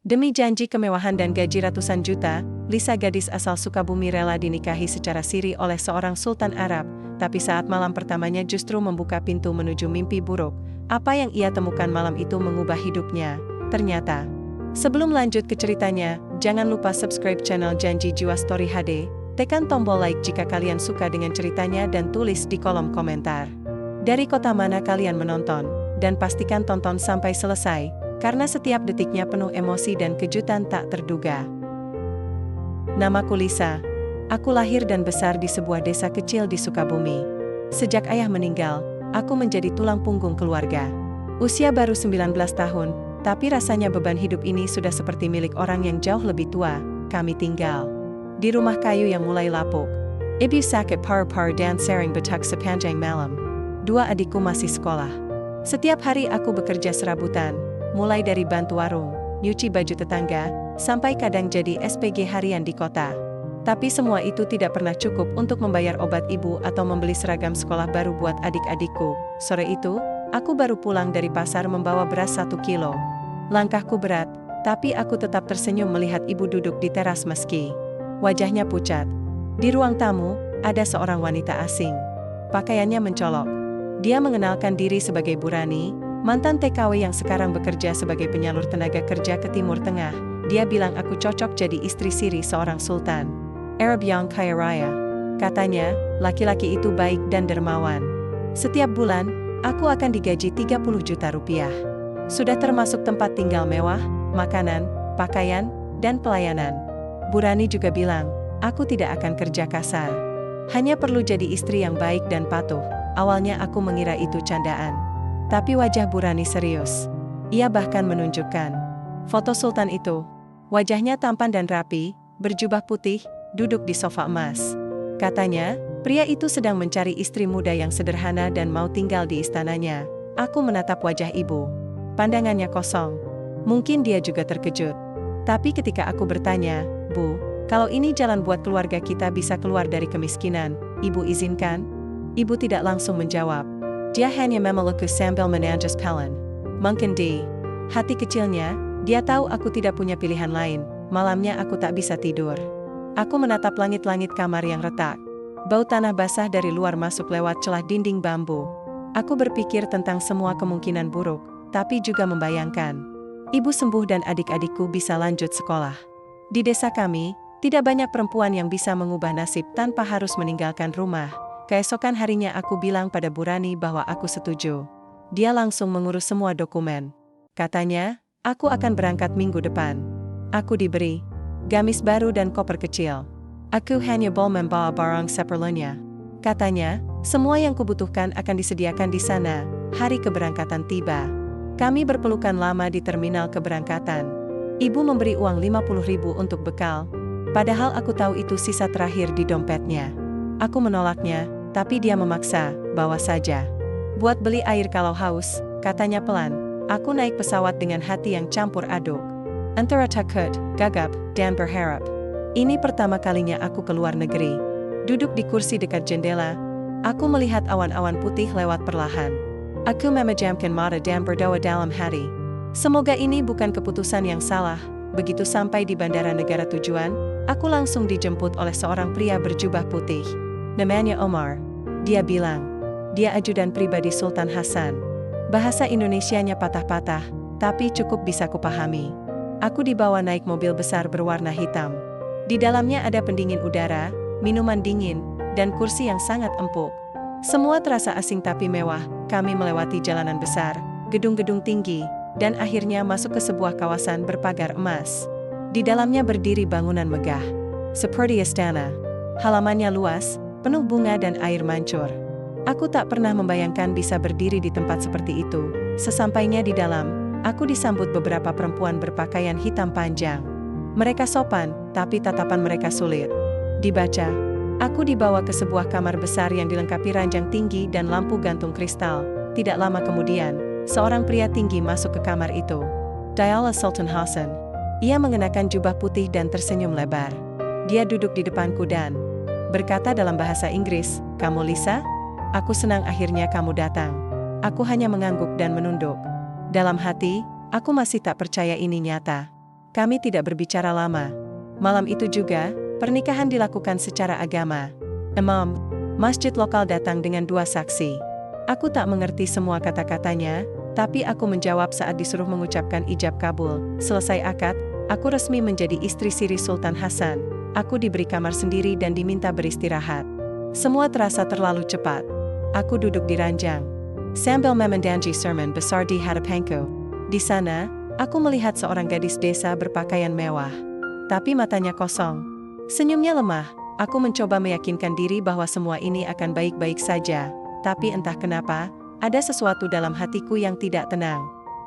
Demi janji kemewahan dan gaji ratusan juta, Lisa, gadis asal Sukabumi, rela dinikahi secara siri oleh seorang sultan Arab, tapi saat malam pertamanya justru membuka pintu menuju mimpi buruk. Apa yang ia temukan malam itu mengubah hidupnya, ternyata. Sebelum lanjut ke ceritanya, jangan lupa subscribe channel Janji Jiwa Story HD, tekan tombol like jika kalian suka dengan ceritanya dan tulis di kolom komentar dari kota mana kalian menonton, dan pastikan tonton sampai selesai, karena setiap detiknya penuh emosi dan kejutan tak terduga. Namaku Lisa. Aku lahir dan besar di sebuah desa kecil di Sukabumi. Sejak ayah meninggal, aku menjadi tulang punggung keluarga. Usia baru 19 tahun, tapi rasanya beban hidup ini sudah seperti milik orang yang jauh lebih tua. Kami tinggal di rumah kayu yang mulai lapuk. Ibu sakit paru-paru dan sering batuk sepanjang malam. Dua adikku masih sekolah. Setiap hari aku bekerja serabutan, mulai dari bantu warung, nyuci baju tetangga, sampai kadang jadi SPG harian di kota. Tapi semua itu tidak pernah cukup untuk membayar obat ibu atau membeli seragam sekolah baru buat adik-adikku. Sore itu, aku baru pulang dari pasar membawa beras 1 kilo. Langkahku berat, tapi aku tetap tersenyum melihat ibu duduk di teras meski wajahnya pucat. Di ruang tamu, ada seorang wanita asing. Pakaiannya mencolok. Dia mengenalkan diri sebagai Bu Rani, mantan TKW yang sekarang bekerja sebagai penyalur tenaga kerja ke Timur Tengah. Dia bilang aku cocok jadi istri siri seorang sultan Arab yang kaya raya. Katanya, laki-laki itu baik dan dermawan. Setiap bulan, aku akan digaji 30 juta rupiah. Sudah termasuk tempat tinggal mewah, makanan, pakaian, dan pelayanan. Bu Rani juga bilang, aku tidak akan kerja kasar. Hanya perlu jadi istri yang baik dan patuh. Awalnya aku mengira itu candaan. Tapi wajah Bu Rani serius. Ia bahkan menunjukkan foto sultan itu. Wajahnya tampan dan rapi, berjubah putih, duduk di sofa emas. Katanya, pria itu sedang mencari istri muda yang sederhana dan mau tinggal di istananya. Aku menatap wajah ibu. Pandangannya kosong. Mungkin dia juga terkejut. Tapi ketika aku bertanya, Bu, kalau ini jalan buat keluarga kita bisa keluar dari kemiskinan, ibu izinkan? Ibu tidak langsung menjawab. Dia hanya memelukku sambil menanjas pelan. Mungkin di hati kecilnya, dia tahu aku tidak punya pilihan lain. Malamnya aku tak bisa tidur. Aku menatap langit-langit kamar yang retak. Bau tanah basah dari luar masuk lewat celah dinding bambu. Aku berpikir tentang semua kemungkinan buruk, tapi juga membayangkan ibu sembuh dan adik-adikku bisa lanjut sekolah. Di desa kami, tidak banyak perempuan yang bisa mengubah nasib tanpa harus meninggalkan rumah. Keesokan harinya aku bilang pada Bu Rani bahwa aku setuju. Dia langsung mengurus semua dokumen. Katanya, aku akan berangkat minggu depan. Aku diberi gamis baru dan koper kecil. Aku hanya boleh membawa barang seperlunya. Katanya, semua yang kubutuhkan akan disediakan di sana. Hari keberangkatan tiba. Kami berpelukan lama di terminal keberangkatan. Ibu memberi uang 50.000 untuk bekal. Padahal aku tahu itu sisa terakhir di dompetnya. Aku menolaknya, tapi dia memaksa, bawa saja. Buat beli air kalau haus, katanya pelan. Aku naik pesawat dengan hati yang campur aduk. Antara takut, gagap, dan berharap. Ini pertama kalinya aku keluar negeri. Duduk di kursi dekat jendela, aku melihat awan-awan putih lewat perlahan. Aku memejamkan mata dan berdoa dalam hati. Semoga ini bukan keputusan yang salah. Begitu sampai di bandara negara tujuan, aku langsung dijemput oleh seorang pria berjubah putih. Namanya Omar. Dia bilang, dia ajudan pribadi Sultan Hasan. Bahasa Indonesianya patah-patah, tapi cukup bisa kupahami. Aku dibawa naik mobil besar berwarna hitam. Di dalamnya ada pendingin udara, minuman dingin, dan kursi yang sangat empuk. Semua terasa asing tapi mewah. Kami melewati jalanan besar, gedung-gedung tinggi, dan akhirnya masuk ke sebuah kawasan berpagar emas. Di dalamnya berdiri bangunan megah, seperti istana. Halamannya luas, penuh bunga dan air mancur. Aku tak pernah membayangkan bisa berdiri di tempat seperti itu. Sesampainya di dalam, aku disambut beberapa perempuan berpakaian hitam panjang. Mereka sopan, tapi tatapan mereka sulit dibaca. Aku dibawa ke sebuah kamar besar yang dilengkapi ranjang tinggi dan lampu gantung kristal. Tidak lama kemudian, seorang pria tinggi masuk ke kamar itu. Dialah Sultan Hasan. Ia mengenakan jubah putih dan tersenyum lebar. Dia duduk di depanku dan berkata dalam bahasa Inggris, "Kamu Lisa? Aku senang akhirnya kamu datang." Aku hanya mengangguk dan menunduk. Dalam hati, aku masih tak percaya ini nyata. Kami tidak berbicara lama. Malam itu juga, pernikahan dilakukan secara agama. Imam masjid lokal datang dengan 2 saksi. Aku tak mengerti semua kata-katanya, tapi aku menjawab saat disuruh mengucapkan ijab kabul. Selesai akad, aku resmi menjadi istri siri Sultan Hasan. Aku diberi kamar sendiri dan diminta beristirahat. Semua terasa terlalu cepat. Aku duduk di ranjang sambil memendangi sermon besar di hadapanku. Di sana, aku melihat seorang gadis desa berpakaian mewah. Tapi matanya kosong. Senyumnya lemah. Aku mencoba meyakinkan diri bahwa semua ini akan baik-baik saja. Tapi entah kenapa, ada sesuatu dalam hatiku yang tidak tenang.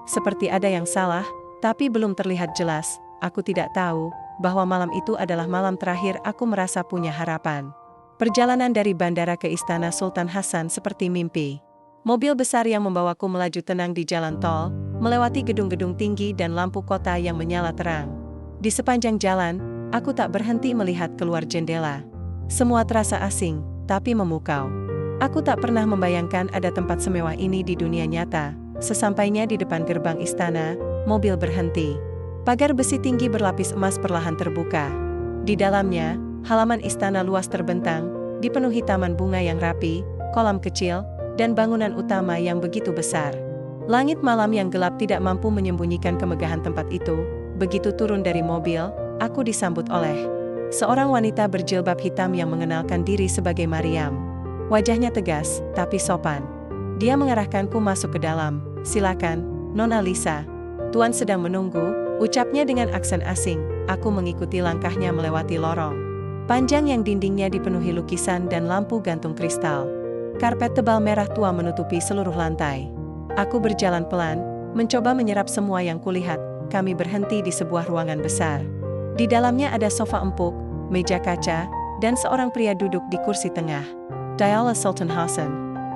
Seperti ada yang salah, tapi belum terlihat jelas. Aku tidak tahu bahwa malam itu adalah malam terakhir aku merasa punya harapan. Perjalanan dari bandara ke istana Sultan Hasan seperti mimpi. Mobil besar yang membawaku melaju tenang di jalan tol, melewati gedung-gedung tinggi dan lampu kota yang menyala terang. Di sepanjang jalan, aku tak berhenti melihat keluar jendela. Semua terasa asing, tapi memukau. Aku tak pernah membayangkan ada tempat semewah ini di dunia nyata. Sesampainya di depan gerbang istana, mobil berhenti. Pagar besi tinggi berlapis emas perlahan terbuka. Di dalamnya, halaman istana luas terbentang, dipenuhi taman bunga yang rapi, kolam kecil, dan bangunan utama yang begitu besar. Langit malam yang gelap tidak mampu menyembunyikan kemegahan tempat itu. Begitu turun dari mobil, aku disambut oleh seorang wanita berjilbab hitam yang mengenalkan diri sebagai Maryam. Wajahnya tegas, tapi sopan. Dia mengarahkanku masuk ke dalam. "Silakan, Nona Lisa. Tuan sedang menunggu," ucapnya dengan aksen asing. Aku mengikuti langkahnya melewati lorong panjang yang dindingnya dipenuhi lukisan dan lampu gantung kristal. Karpet tebal merah tua menutupi seluruh lantai. Aku berjalan pelan, mencoba menyerap semua yang kulihat. Kami berhenti di sebuah ruangan besar. Di dalamnya ada sofa empuk, meja kaca, dan seorang pria duduk di kursi tengah. Dialah Sultan Hasan.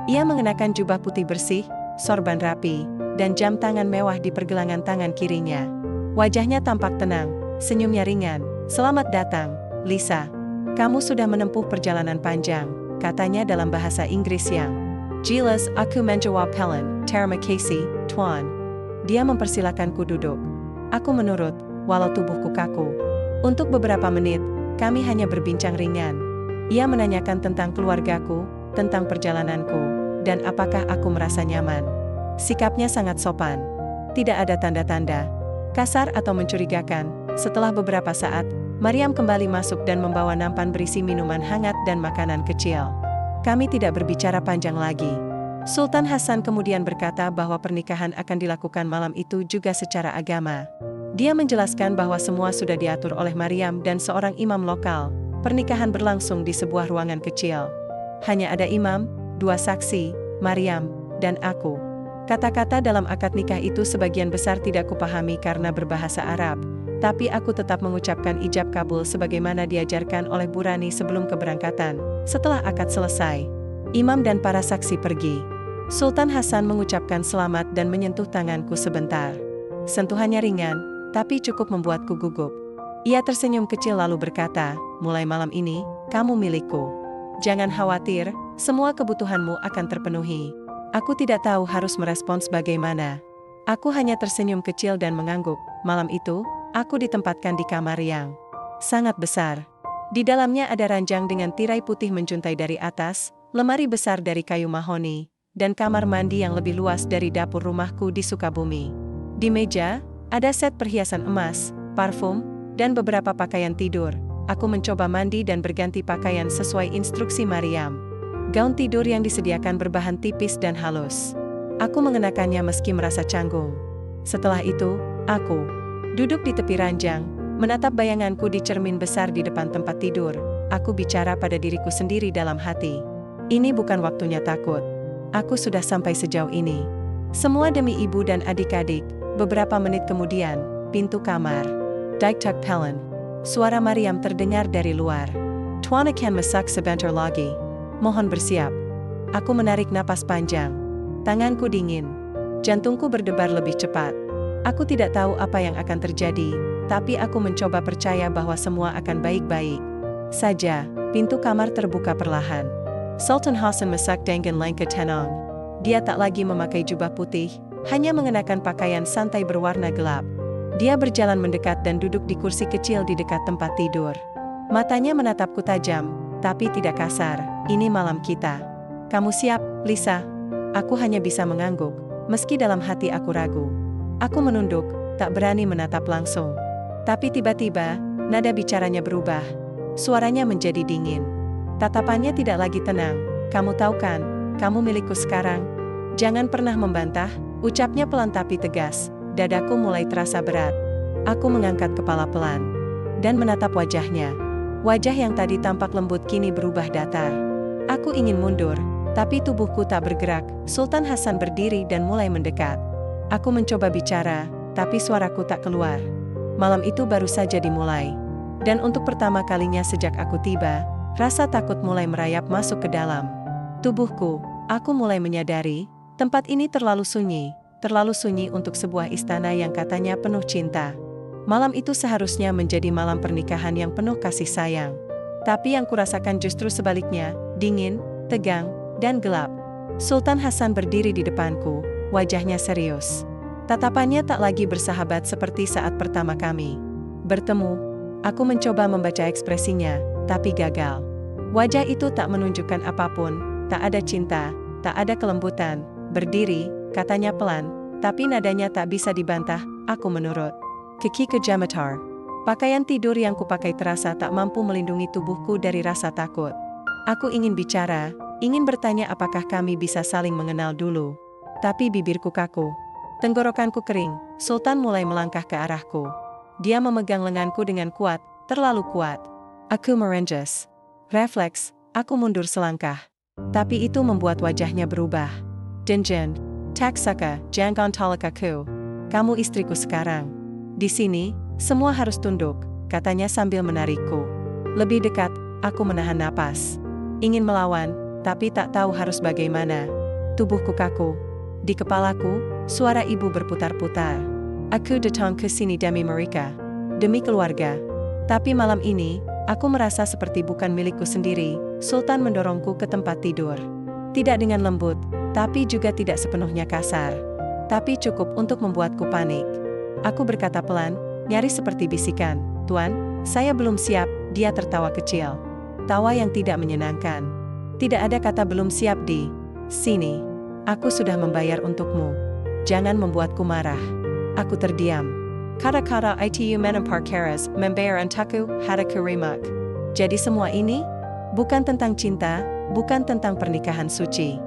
Ia mengenakan jubah putih bersih, sorban rapi, dan jam tangan mewah di pergelangan tangan kirinya. Wajahnya tampak tenang, senyumnya ringan. "Selamat datang, Lisa. Kamu sudah menempuh perjalanan panjang," katanya dalam bahasa Inggris yang jelas. Aku menjawab pelan, "Terima kasih, Tuan." Dia mempersilakanku duduk. Aku menurut, walau tubuhku kaku. Untuk beberapa menit, kami hanya berbincang ringan. Ia menanyakan tentang keluargaku, tentang perjalananku, dan apakah aku merasa nyaman. Sikapnya sangat sopan. Tidak ada tanda-tanda kasar atau mencurigakan. Setelah beberapa saat, Maryam kembali masuk dan membawa nampan berisi minuman hangat dan makanan kecil. Kami tidak berbicara panjang lagi. Sultan Hasan kemudian berkata bahwa pernikahan akan dilakukan malam itu juga secara agama. Dia menjelaskan bahwa semua sudah diatur oleh Maryam dan seorang imam lokal. Pernikahan berlangsung di sebuah ruangan kecil. Hanya ada imam, 2 saksi, Maryam, dan aku. Kata-kata dalam akad nikah itu sebagian besar tidak kupahami karena berbahasa Arab, tapi aku tetap mengucapkan ijab kabul sebagaimana diajarkan oleh Bu Rani sebelum keberangkatan. Setelah akad selesai, imam dan para saksi pergi. Sultan Hasan mengucapkan selamat dan menyentuh tanganku sebentar. Sentuhannya ringan, tapi cukup membuatku gugup. Ia tersenyum kecil lalu berkata, "Mulai malam ini, kamu milikku. Jangan khawatir, semua kebutuhanmu akan terpenuhi." Aku tidak tahu harus merespons bagaimana. Aku hanya tersenyum kecil dan mengangguk. Malam itu, aku ditempatkan di kamar yang sangat besar. Di dalamnya ada ranjang dengan tirai putih menjuntai dari atas, lemari besar dari kayu mahoni, dan kamar mandi yang lebih luas dari dapur rumahku di Sukabumi. Di meja, ada set perhiasan emas, parfum, dan beberapa pakaian tidur. Aku mencoba mandi dan berganti pakaian sesuai instruksi Maryam. Gaun tidur yang disediakan berbahan tipis dan halus. Aku mengenakannya meski merasa canggung. Setelah itu, aku duduk di tepi ranjang, menatap bayanganku di cermin besar di depan tempat tidur. Aku bicara pada diriku sendiri dalam hati. Ini bukan waktunya takut. Aku sudah sampai sejauh ini. Semua demi ibu dan adik-adik. Beberapa menit kemudian, pintu kamar Diktak Pelen. Suara Maryam terdengar dari luar. "Tuan akan masak sebentar lagi. Mohon bersiap." Aku menarik napas panjang. Tanganku dingin. Jantungku berdebar lebih cepat. Aku tidak tahu apa yang akan terjadi, tapi aku mencoba percaya bahwa semua akan baik-baik saja. Pintu kamar terbuka perlahan. Sultan Hasan masak dengan langkah tenang. Dia tak lagi memakai jubah putih, hanya mengenakan pakaian santai berwarna gelap. Dia berjalan mendekat dan duduk di kursi kecil di dekat tempat tidur. Matanya menatapku tajam, tapi tidak kasar. Ini malam kita. Kamu siap, Lisa? Aku hanya bisa mengangguk, meski dalam hati aku ragu. Aku menunduk, tak berani menatap langsung. Tapi tiba-tiba, nada bicaranya berubah. Suaranya menjadi dingin. Tatapannya tidak lagi tenang. Kamu tahu kan, kamu milikku sekarang. Jangan pernah membantah, ucapnya pelan tapi tegas. Dadaku mulai terasa berat. Aku mengangkat kepala pelan dan menatap wajahnya. Wajah yang tadi tampak lembut kini berubah datar. Aku ingin mundur, tapi tubuhku tak bergerak. Sultan Hasan berdiri dan mulai mendekat. Aku mencoba bicara, tapi suaraku tak keluar. Malam itu baru saja dimulai. Dan untuk pertama kalinya sejak aku tiba, rasa takut mulai merayap masuk ke dalam tubuhku. Aku mulai menyadari, tempat ini terlalu sunyi untuk sebuah istana yang katanya penuh cinta. Malam itu seharusnya menjadi malam pernikahan yang penuh kasih sayang. Tapi yang kurasakan justru sebaliknya, dingin, tegang, dan gelap. Sultan Hasan berdiri di depanku, wajahnya serius. Tatapannya tak lagi bersahabat seperti saat pertama kami bertemu. Aku mencoba membaca ekspresinya, tapi gagal. Wajah itu tak menunjukkan apapun, tak ada cinta, tak ada kelembutan. Berdiri, katanya pelan, tapi nadanya tak bisa dibantah. Aku menurut. Kiki ke Jamatar. Pakaian tidur yang kupakai terasa tak mampu melindungi tubuhku dari rasa takut. Aku ingin bicara, ingin bertanya apakah kami bisa saling mengenal dulu. Tapi bibirku kaku. Tenggorokanku kering. Sultan mulai melangkah ke arahku. Dia memegang lenganku dengan kuat, terlalu kuat. Aku merenjes. Refleks, aku mundur selangkah. Tapi itu membuat wajahnya berubah. Dinjen, taksaka, jangan tolak aku. Kamu istriku sekarang. Di sini, semua harus tunduk, katanya sambil menarikku. Lebih dekat, aku menahan napas. Ingin melawan, tapi tak tahu harus bagaimana. Tubuhku kaku. Di kepalaku, suara ibu berputar-putar. Aku datang ke sini demi mereka. Demi keluarga. Tapi malam ini, aku merasa seperti bukan milikku sendiri. Sultan mendorongku ke tempat tidur. Tidak dengan lembut, tapi juga tidak sepenuhnya kasar. Tapi cukup untuk membuatku panik. Aku berkata pelan, nyaris seperti bisikan, "Tuan, saya belum siap." Dia tertawa kecil. Tawa yang tidak menyenangkan. Tidak ada kata belum siap di sini. Aku sudah membayar untukmu. Jangan membuatku marah. Aku terdiam. Kata-kata itu menempar keras, membayar untukku, hadaku rimak. Jadi semua ini? Bukan tentang cinta, bukan tentang pernikahan suci.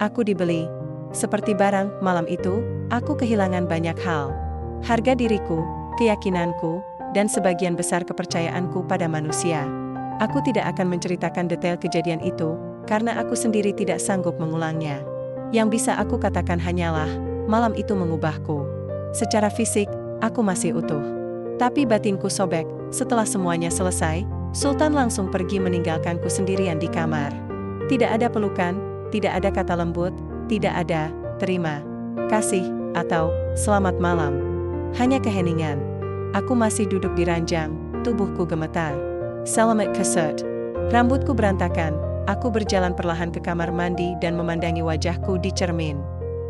Aku dibeli. Seperti barang, malam itu, aku kehilangan banyak hal. Harga diriku, keyakinanku, dan sebagian besar kepercayaanku pada manusia. Aku tidak akan menceritakan detail kejadian itu, karena aku sendiri tidak sanggup mengulangnya. Yang bisa aku katakan hanyalah, malam itu mengubahku. Secara fisik, aku masih utuh. Tapi batinku sobek. Setelah semuanya selesai, Sultan langsung pergi meninggalkanku sendirian di kamar. Tidak ada pelukan, tidak ada kata lembut, tidak ada terima kasih atau selamat malam. Hanya keheningan. Aku masih duduk di ranjang, tubuhku gemetar. Selamat kesut. Rambutku berantakan. Aku berjalan perlahan ke kamar mandi dan memandangi wajahku di cermin.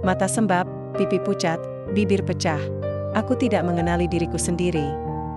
Mata sembab, pipi pucat, bibir pecah. Aku tidak mengenali diriku sendiri.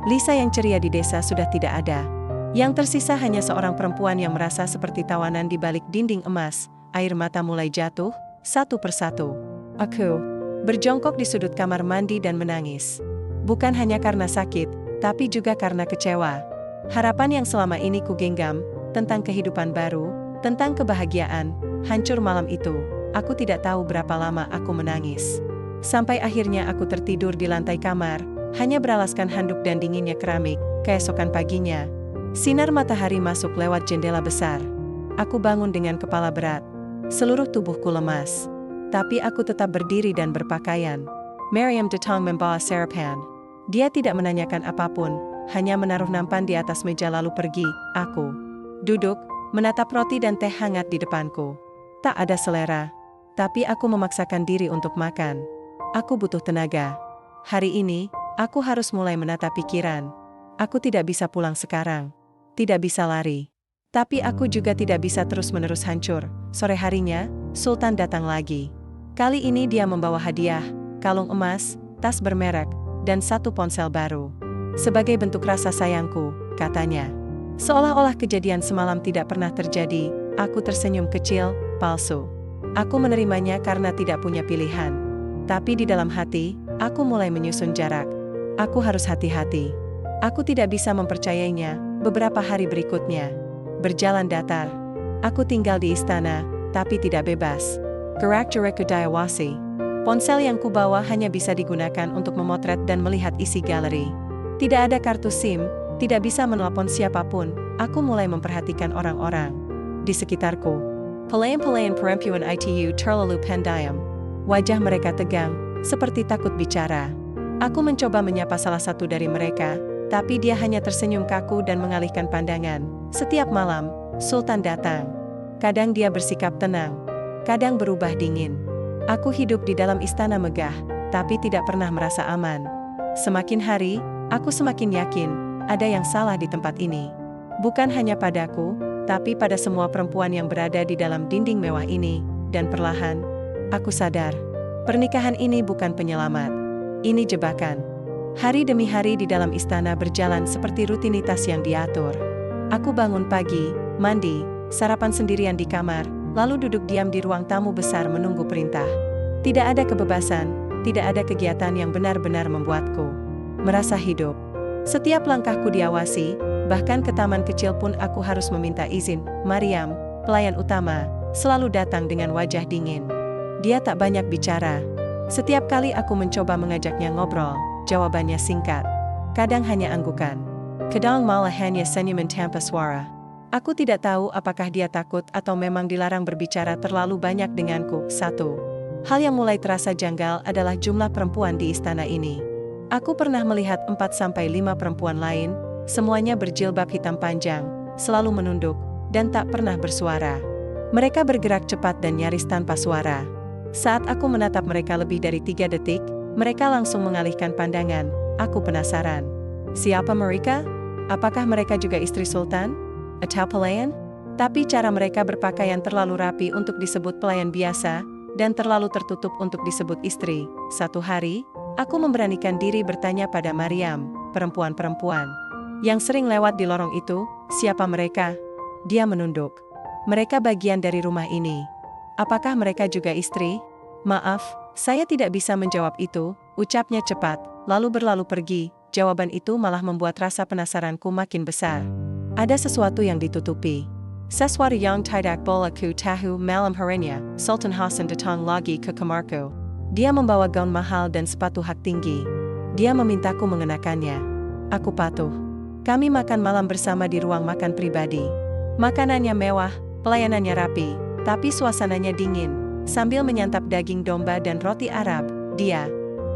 Lisa yang ceria di desa sudah tidak ada. Yang tersisa hanya seorang perempuan yang merasa seperti tawanan di balik dinding emas. Air mata mulai jatuh, satu persatu. Aku berjongkok di sudut kamar mandi dan menangis. Bukan hanya karena sakit, tapi juga karena kecewa. Harapan yang selama ini kugenggam, tentang kehidupan baru, tentang kebahagiaan, hancur malam itu. Aku tidak tahu berapa lama aku menangis. Sampai akhirnya aku tertidur di lantai kamar, hanya beralaskan handuk dan dinginnya keramik. Keesokan paginya, sinar matahari masuk lewat jendela besar. Aku bangun dengan kepala berat. Seluruh tubuhku lemas. Tapi aku tetap berdiri dan berpakaian. Miriam datang membawa sarapan. Dia tidak menanyakan apapun, hanya menaruh nampan di atas meja lalu pergi. Aku duduk, menatap roti dan teh hangat di depanku. Tak ada selera, tapi aku memaksakan diri untuk makan. Aku butuh tenaga. Hari ini, aku harus mulai menata pikiran. Aku tidak bisa pulang sekarang. Tidak bisa lari. Tapi aku juga tidak bisa terus-menerus hancur. Sore harinya, Sultan datang lagi. Kali ini dia membawa hadiah, kalung emas, tas bermerek, dan satu ponsel baru. Sebagai bentuk rasa sayangku, katanya. Seolah-olah kejadian semalam tidak pernah terjadi, aku tersenyum kecil, palsu. Aku menerimanya karena tidak punya pilihan. Tapi di dalam hati, aku mulai menyusun jarak. Aku harus hati-hati. Aku tidak bisa mempercayainya. Beberapa hari berikutnya, berjalan datar. Aku tinggal di istana, tapi tidak bebas. Gerak Jericho Diawasi. Ponsel yang kubawa hanya bisa digunakan untuk memotret dan melihat isi galeri. Tidak ada kartu SIM, tidak bisa menelpon siapapun. Aku mulai memperhatikan orang-orang di sekitarku. Pelayan-pelayan perempuan itu terlalu pendiam. Wajah mereka tegang, seperti takut bicara. Aku mencoba menyapa salah satu dari mereka, tapi dia hanya tersenyum kaku dan mengalihkan pandangan. Setiap malam, Sultan datang. Kadang dia bersikap tenang, kadang berubah dingin. Aku hidup di dalam istana megah, tapi tidak pernah merasa aman. Semakin hari, aku semakin yakin, ada yang salah di tempat ini. Bukan hanya padaku, tapi pada semua perempuan yang berada di dalam dinding mewah ini, dan perlahan, aku sadar. Pernikahan ini bukan penyelamat. Ini jebakan. Hari demi hari di dalam istana berjalan seperti rutinitas yang diatur. Aku bangun pagi, mandi, sarapan sendirian di kamar, lalu duduk diam di ruang tamu besar menunggu perintah. Tidak ada kebebasan, tidak ada kegiatan yang benar-benar membuatku merasa hidup. Setiap langkahku diawasi, bahkan ke taman kecil pun aku harus meminta izin. Mariam, pelayan utama, selalu datang dengan wajah dingin. Dia tak banyak bicara. Setiap kali aku mencoba mengajaknya ngobrol, jawabannya singkat. Kadang hanya anggukan. Kadang malah hanya senyuman tanpa suara. Aku tidak tahu apakah dia takut atau memang dilarang berbicara terlalu banyak denganku. 1. Hal yang mulai terasa janggal adalah jumlah perempuan di istana ini. Aku pernah melihat 4-5 perempuan lain, semuanya berjilbab hitam panjang, selalu menunduk, dan tak pernah bersuara. Mereka bergerak cepat dan nyaris tanpa suara. Saat aku menatap mereka lebih dari 3 detik, mereka langsung mengalihkan pandangan. Aku penasaran. Siapa mereka? Apakah mereka juga istri sultan? Atau pelayan? Tapi cara mereka berpakaian terlalu rapi untuk disebut pelayan biasa, dan terlalu tertutup untuk disebut istri. Satu hari, aku memberanikan diri bertanya pada Mariam, perempuan-perempuan yang sering lewat di lorong itu, siapa mereka? Dia menunduk. Mereka bagian dari rumah ini. Apakah mereka juga istri? Maaf, saya tidak bisa menjawab itu, ucapnya cepat, lalu berlalu pergi. Jawaban itu malah membuat rasa penasaranku makin besar. Ada sesuatu yang ditutupi. Sesuatu yang tidak boleh ku tahu. Malam harinya, Sultan Hassan datang lagi ke kamarku. Dia membawa gaun mahal dan sepatu hak tinggi. Dia memintaku mengenakannya. Aku patuh. Kami makan malam bersama di ruang makan pribadi. Makanannya mewah, pelayanannya rapi, tapi suasananya dingin. Sambil menyantap daging domba dan roti Arab, dia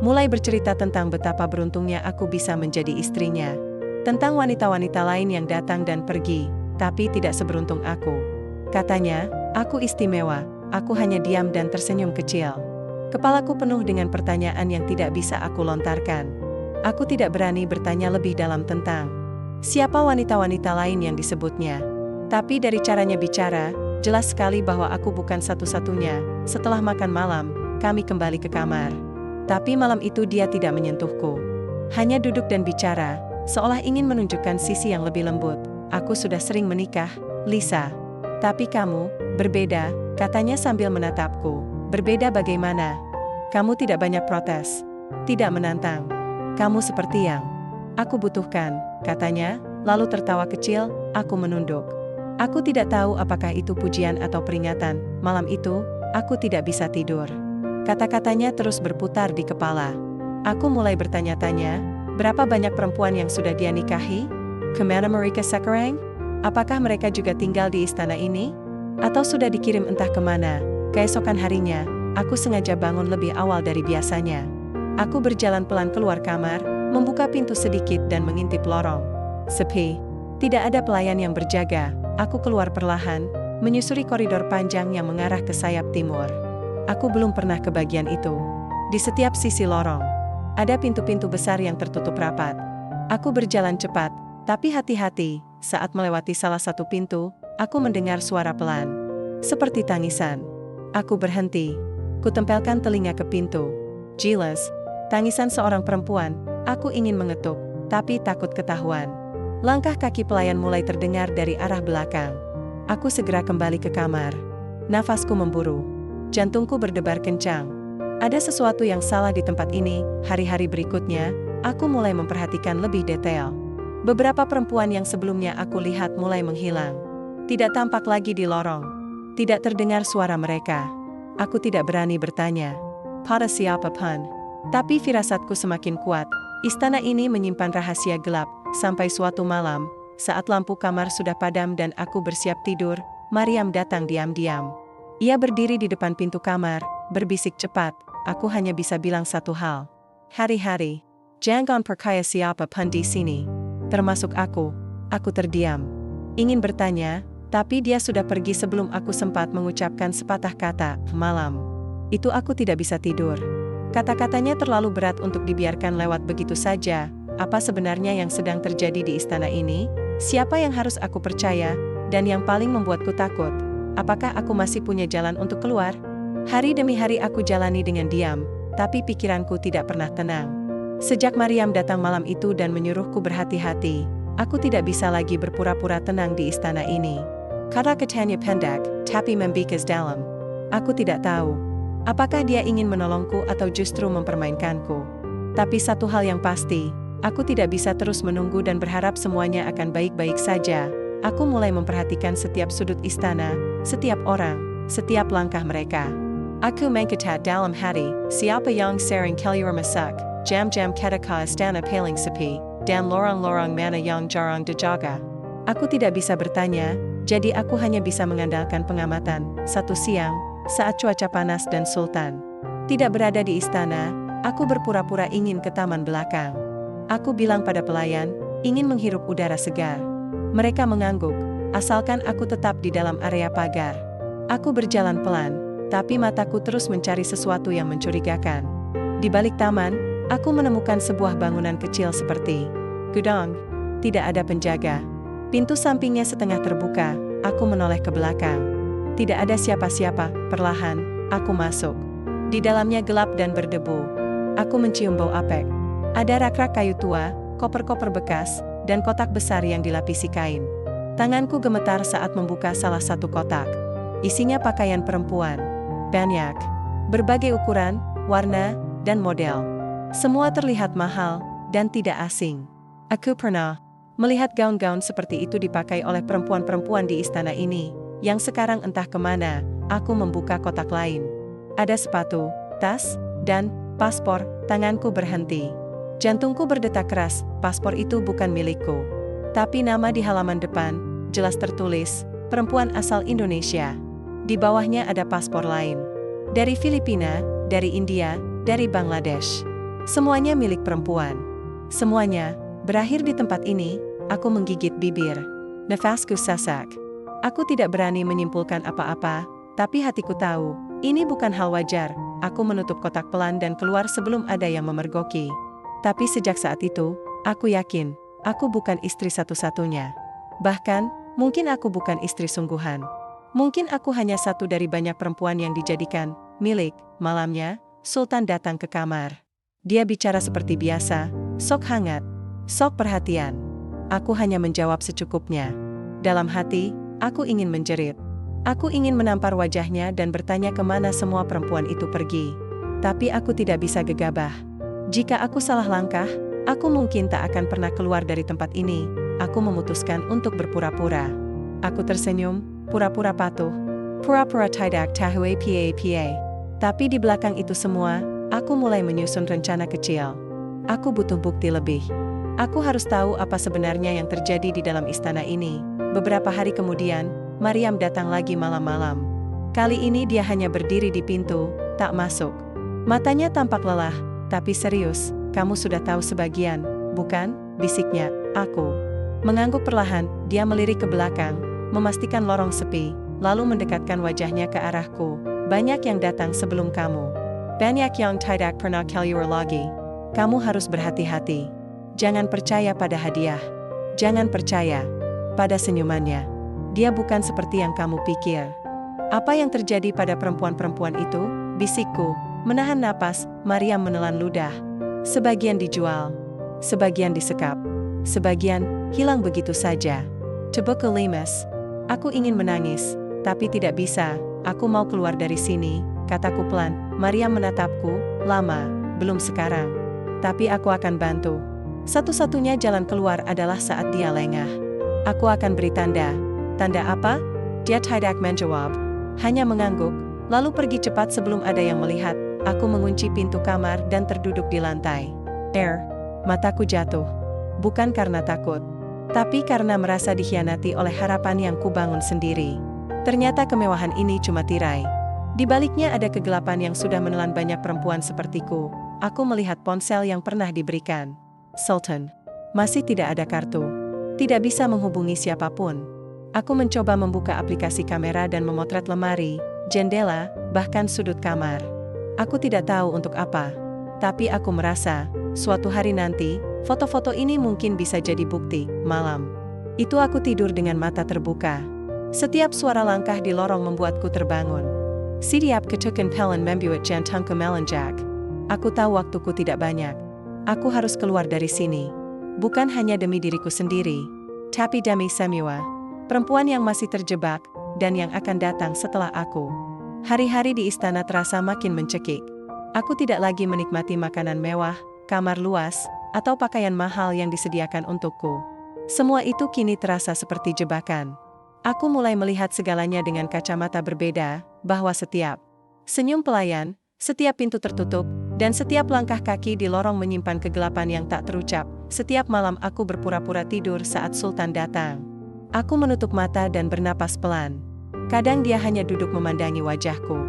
mulai bercerita tentang betapa beruntungnya aku bisa menjadi istrinya. Tentang wanita-wanita lain yang datang dan pergi, tapi tidak seberuntung aku. Katanya, aku istimewa, aku hanya diam dan tersenyum kecil. Kepalaku penuh dengan pertanyaan yang tidak bisa aku lontarkan. Aku tidak berani bertanya lebih dalam tentang siapa wanita-wanita lain yang disebutnya. Tapi dari caranya bicara, jelas sekali bahwa aku bukan satu-satunya. Setelah makan malam, kami kembali ke kamar. Tapi malam itu dia tidak menyentuhku. Hanya duduk dan bicara, seolah ingin menunjukkan sisi yang lebih lembut. Aku sudah sering menikah, Lisa. Tapi kamu, berbeda, katanya sambil menatapku. Berbeda bagaimana? Kamu tidak banyak protes. Tidak menantang. Kamu seperti yang aku butuhkan, katanya, lalu tertawa kecil. Aku menunduk. Aku tidak tahu apakah itu pujian atau peringatan. Malam itu, aku tidak bisa tidur. Kata-katanya terus berputar di kepala. Aku mulai bertanya-tanya, berapa banyak perempuan yang sudah dia nikahi? Kemana mereka sekarang? Apakah mereka juga tinggal di istana ini? Atau sudah dikirim entah kemana? Keesokan harinya, aku sengaja bangun lebih awal dari biasanya. Aku berjalan pelan keluar kamar, membuka pintu sedikit dan mengintip lorong. Sepi. Tidak ada pelayan yang berjaga. Aku keluar perlahan, menyusuri koridor panjang yang mengarah ke sayap timur. Aku belum pernah ke bagian itu. Di setiap sisi lorong, ada pintu-pintu besar yang tertutup rapat. Aku berjalan cepat, tapi hati-hati. Saat melewati salah satu pintu, aku mendengar suara pelan. Seperti tangisan. Aku berhenti. Kutempelkan telinga ke pintu. Jelas, tangisan seorang perempuan, Aku ingin mengetuk, tapi takut ketahuan. Langkah kaki pelayan mulai terdengar dari arah belakang. Aku segera kembali ke kamar. Nafasku memburu. Jantungku berdebar kencang. Ada sesuatu yang salah di tempat ini. Hari-hari berikutnya, aku mulai memperhatikan lebih detail. Beberapa perempuan yang sebelumnya aku lihat mulai menghilang. Tidak tampak lagi di lorong. Tidak terdengar suara mereka. Aku tidak berani bertanya. Pada siapa pun. Tapi firasatku semakin kuat. Istana ini menyimpan rahasia gelap. Sampai suatu malam, saat lampu kamar sudah padam dan aku bersiap tidur, Mariam datang diam-diam. Ia berdiri di depan pintu kamar, berbisik cepat. Aku hanya bisa bilang satu hal. Hari-hari, jangan percaya siapa pun di sini. Termasuk aku. Aku terdiam. Ingin bertanya, tapi dia sudah pergi sebelum aku sempat mengucapkan sepatah kata. Malam itu aku tidak bisa tidur. Kata-katanya terlalu berat untuk dibiarkan lewat begitu saja. Apa sebenarnya yang sedang terjadi di istana ini? Siapa yang harus aku percaya? Dan yang paling membuatku takut, apakah aku masih punya jalan untuk keluar? Hari demi hari aku jalani dengan diam, tapi pikiranku tidak pernah tenang. Sejak Mariam datang malam itu dan menyuruhku berhati-hati, aku tidak bisa lagi berpura-pura tenang di istana ini. Kata-katanya pendek, tapi membekas dalam. Aku tidak tahu, apakah dia ingin menolongku atau justru mempermainkanku. Tapi satu hal yang pasti, aku tidak bisa terus menunggu dan berharap semuanya akan baik-baik saja. Aku mulai memperhatikan setiap sudut istana, setiap orang, setiap langkah mereka. Aku mengketat dalam hati, siapa yang sering keluar masuk, jam-jam ketika istana paling sepi, dan lorong-lorong mana yang jarang dijaga. Aku tidak bisa bertanya, jadi aku hanya bisa mengandalkan pengamatan. Satu siang, saat cuaca panas dan Sultan tidak berada di istana, aku berpura-pura ingin ke taman belakang. Aku bilang pada pelayan, ingin menghirup udara segar. Mereka mengangguk, asalkan aku tetap di dalam area pagar. Aku berjalan pelan, tapi mataku terus mencari sesuatu yang mencurigakan. Di balik taman, aku menemukan sebuah bangunan kecil seperti gudang. Tidak ada penjaga. Pintu sampingnya setengah terbuka, aku menoleh ke belakang. Tidak ada siapa-siapa, perlahan, aku masuk. Di dalamnya gelap dan berdebu. Aku mencium bau apek. Ada rak-rak kayu tua, koper-koper bekas, dan kotak besar yang dilapisi kain. Tanganku gemetar saat membuka salah satu kotak. Isinya pakaian perempuan. Banyak. Berbagai ukuran, warna, dan model. Semua terlihat mahal, dan tidak asing. Aku pernah melihat gaun-gaun seperti itu dipakai oleh perempuan-perempuan di istana ini, yang sekarang entah kemana. Aku membuka kotak lain. Ada sepatu, tas, dan paspor. Tanganku berhenti. Jantungku berdetak keras. Paspor itu bukan milikku. Tapi nama di halaman depan, jelas tertulis, perempuan asal Indonesia. Di bawahnya ada paspor lain. Dari Filipina, dari India, dari Bangladesh. Semuanya milik perempuan. Semuanya, berakhir di tempat ini. Aku menggigit bibir. Nafasku sesak. Aku tidak berani menyimpulkan apa-apa, tapi hatiku tahu, ini bukan hal wajar. Aku menutup kotak pelan dan keluar sebelum ada yang memergoki. Tapi sejak saat itu, aku yakin, aku bukan istri satu-satunya. Bahkan, mungkin aku bukan istri sungguhan. Mungkin aku hanya satu dari banyak perempuan yang dijadikan milik. Malamnya, Sultan datang ke kamar. Dia bicara seperti biasa, sok hangat, sok perhatian. Aku hanya menjawab secukupnya. Dalam hati, aku ingin menjerit. Aku ingin menampar wajahnya dan bertanya kemana semua perempuan itu pergi. Tapi aku tidak bisa gegabah. Jika aku salah langkah, aku mungkin tak akan pernah keluar dari tempat ini. Aku memutuskan untuk berpura-pura. Aku tersenyum, pura-pura patuh. Pura-pura tidak tahu apa-apa. Tapi di belakang itu semua, aku mulai menyusun rencana kecil. Aku butuh bukti lebih. Aku harus tahu apa sebenarnya yang terjadi di dalam istana ini. Beberapa hari kemudian, Mariam datang lagi malam-malam. Kali ini dia hanya berdiri di pintu, tak masuk. Matanya tampak lelah, tapi serius. Kamu sudah tahu sebagian, bukan? Bisiknya. Aku mengangguk perlahan. Dia melirik ke belakang, memastikan lorong sepi, lalu mendekatkan wajahnya ke arahku. Banyak yang datang sebelum kamu. Banyak yang tidak pernah keluar lagi. Kamu harus berhati-hati. Jangan percaya pada hadiah. Jangan percaya pada senyumannya. Dia bukan seperti yang kamu pikir. Apa yang terjadi pada perempuan-perempuan itu? Bisikku. Menahan napas, Mariam menelan ludah. Sebagian dijual. Sebagian disekap. Sebagian hilang begitu saja. Tebuka lemes. Aku ingin menangis, tapi tidak bisa. Aku mau keluar dari sini, kataku pelan. Mariam menatapku, lama, belum sekarang. Tapi aku akan bantu. Satu-satunya jalan keluar adalah saat dia lengah. Aku akan beri tanda. Tanda apa? Dia tidak menjawab. Hanya mengangguk, lalu pergi cepat sebelum ada yang melihat. Aku mengunci pintu kamar dan terduduk di lantai. Mataku jatuh. Bukan karena takut, tapi karena merasa dikhianati oleh harapan yang kubangun sendiri. Ternyata kemewahan ini cuma tirai. Di baliknya ada kegelapan yang sudah menelan banyak perempuan sepertiku. Aku melihat ponsel yang pernah diberikan. Sultan. Masih tidak ada kartu. Tidak bisa menghubungi siapapun. Aku mencoba membuka aplikasi kamera dan memotret lemari, jendela, bahkan sudut kamar. Aku tidak tahu untuk apa. Tapi aku merasa, suatu hari nanti, foto-foto ini mungkin bisa jadi bukti. Malam itu aku tidur dengan mata terbuka. Setiap suara langkah di lorong membuatku terbangun. Setiap ketukan pelan membuat jantungku melonjak. Aku tahu waktuku tidak banyak. Aku harus keluar dari sini. Bukan hanya demi diriku sendiri, tapi demi semua perempuan yang masih terjebak, dan yang akan datang setelah aku. Hari-hari di istana terasa makin mencekik. Aku tidak lagi menikmati makanan mewah, kamar luas, atau pakaian mahal yang disediakan untukku. Semua itu kini terasa seperti jebakan. Aku mulai melihat segalanya dengan kacamata berbeda, bahwa setiap senyum pelayan, setiap pintu tertutup, dan setiap langkah kaki di lorong menyimpan kegelapan yang tak terucap. Setiap malam aku berpura-pura tidur saat Sultan datang. Aku menutup mata dan bernapas pelan. Kadang dia hanya duduk memandangi wajahku.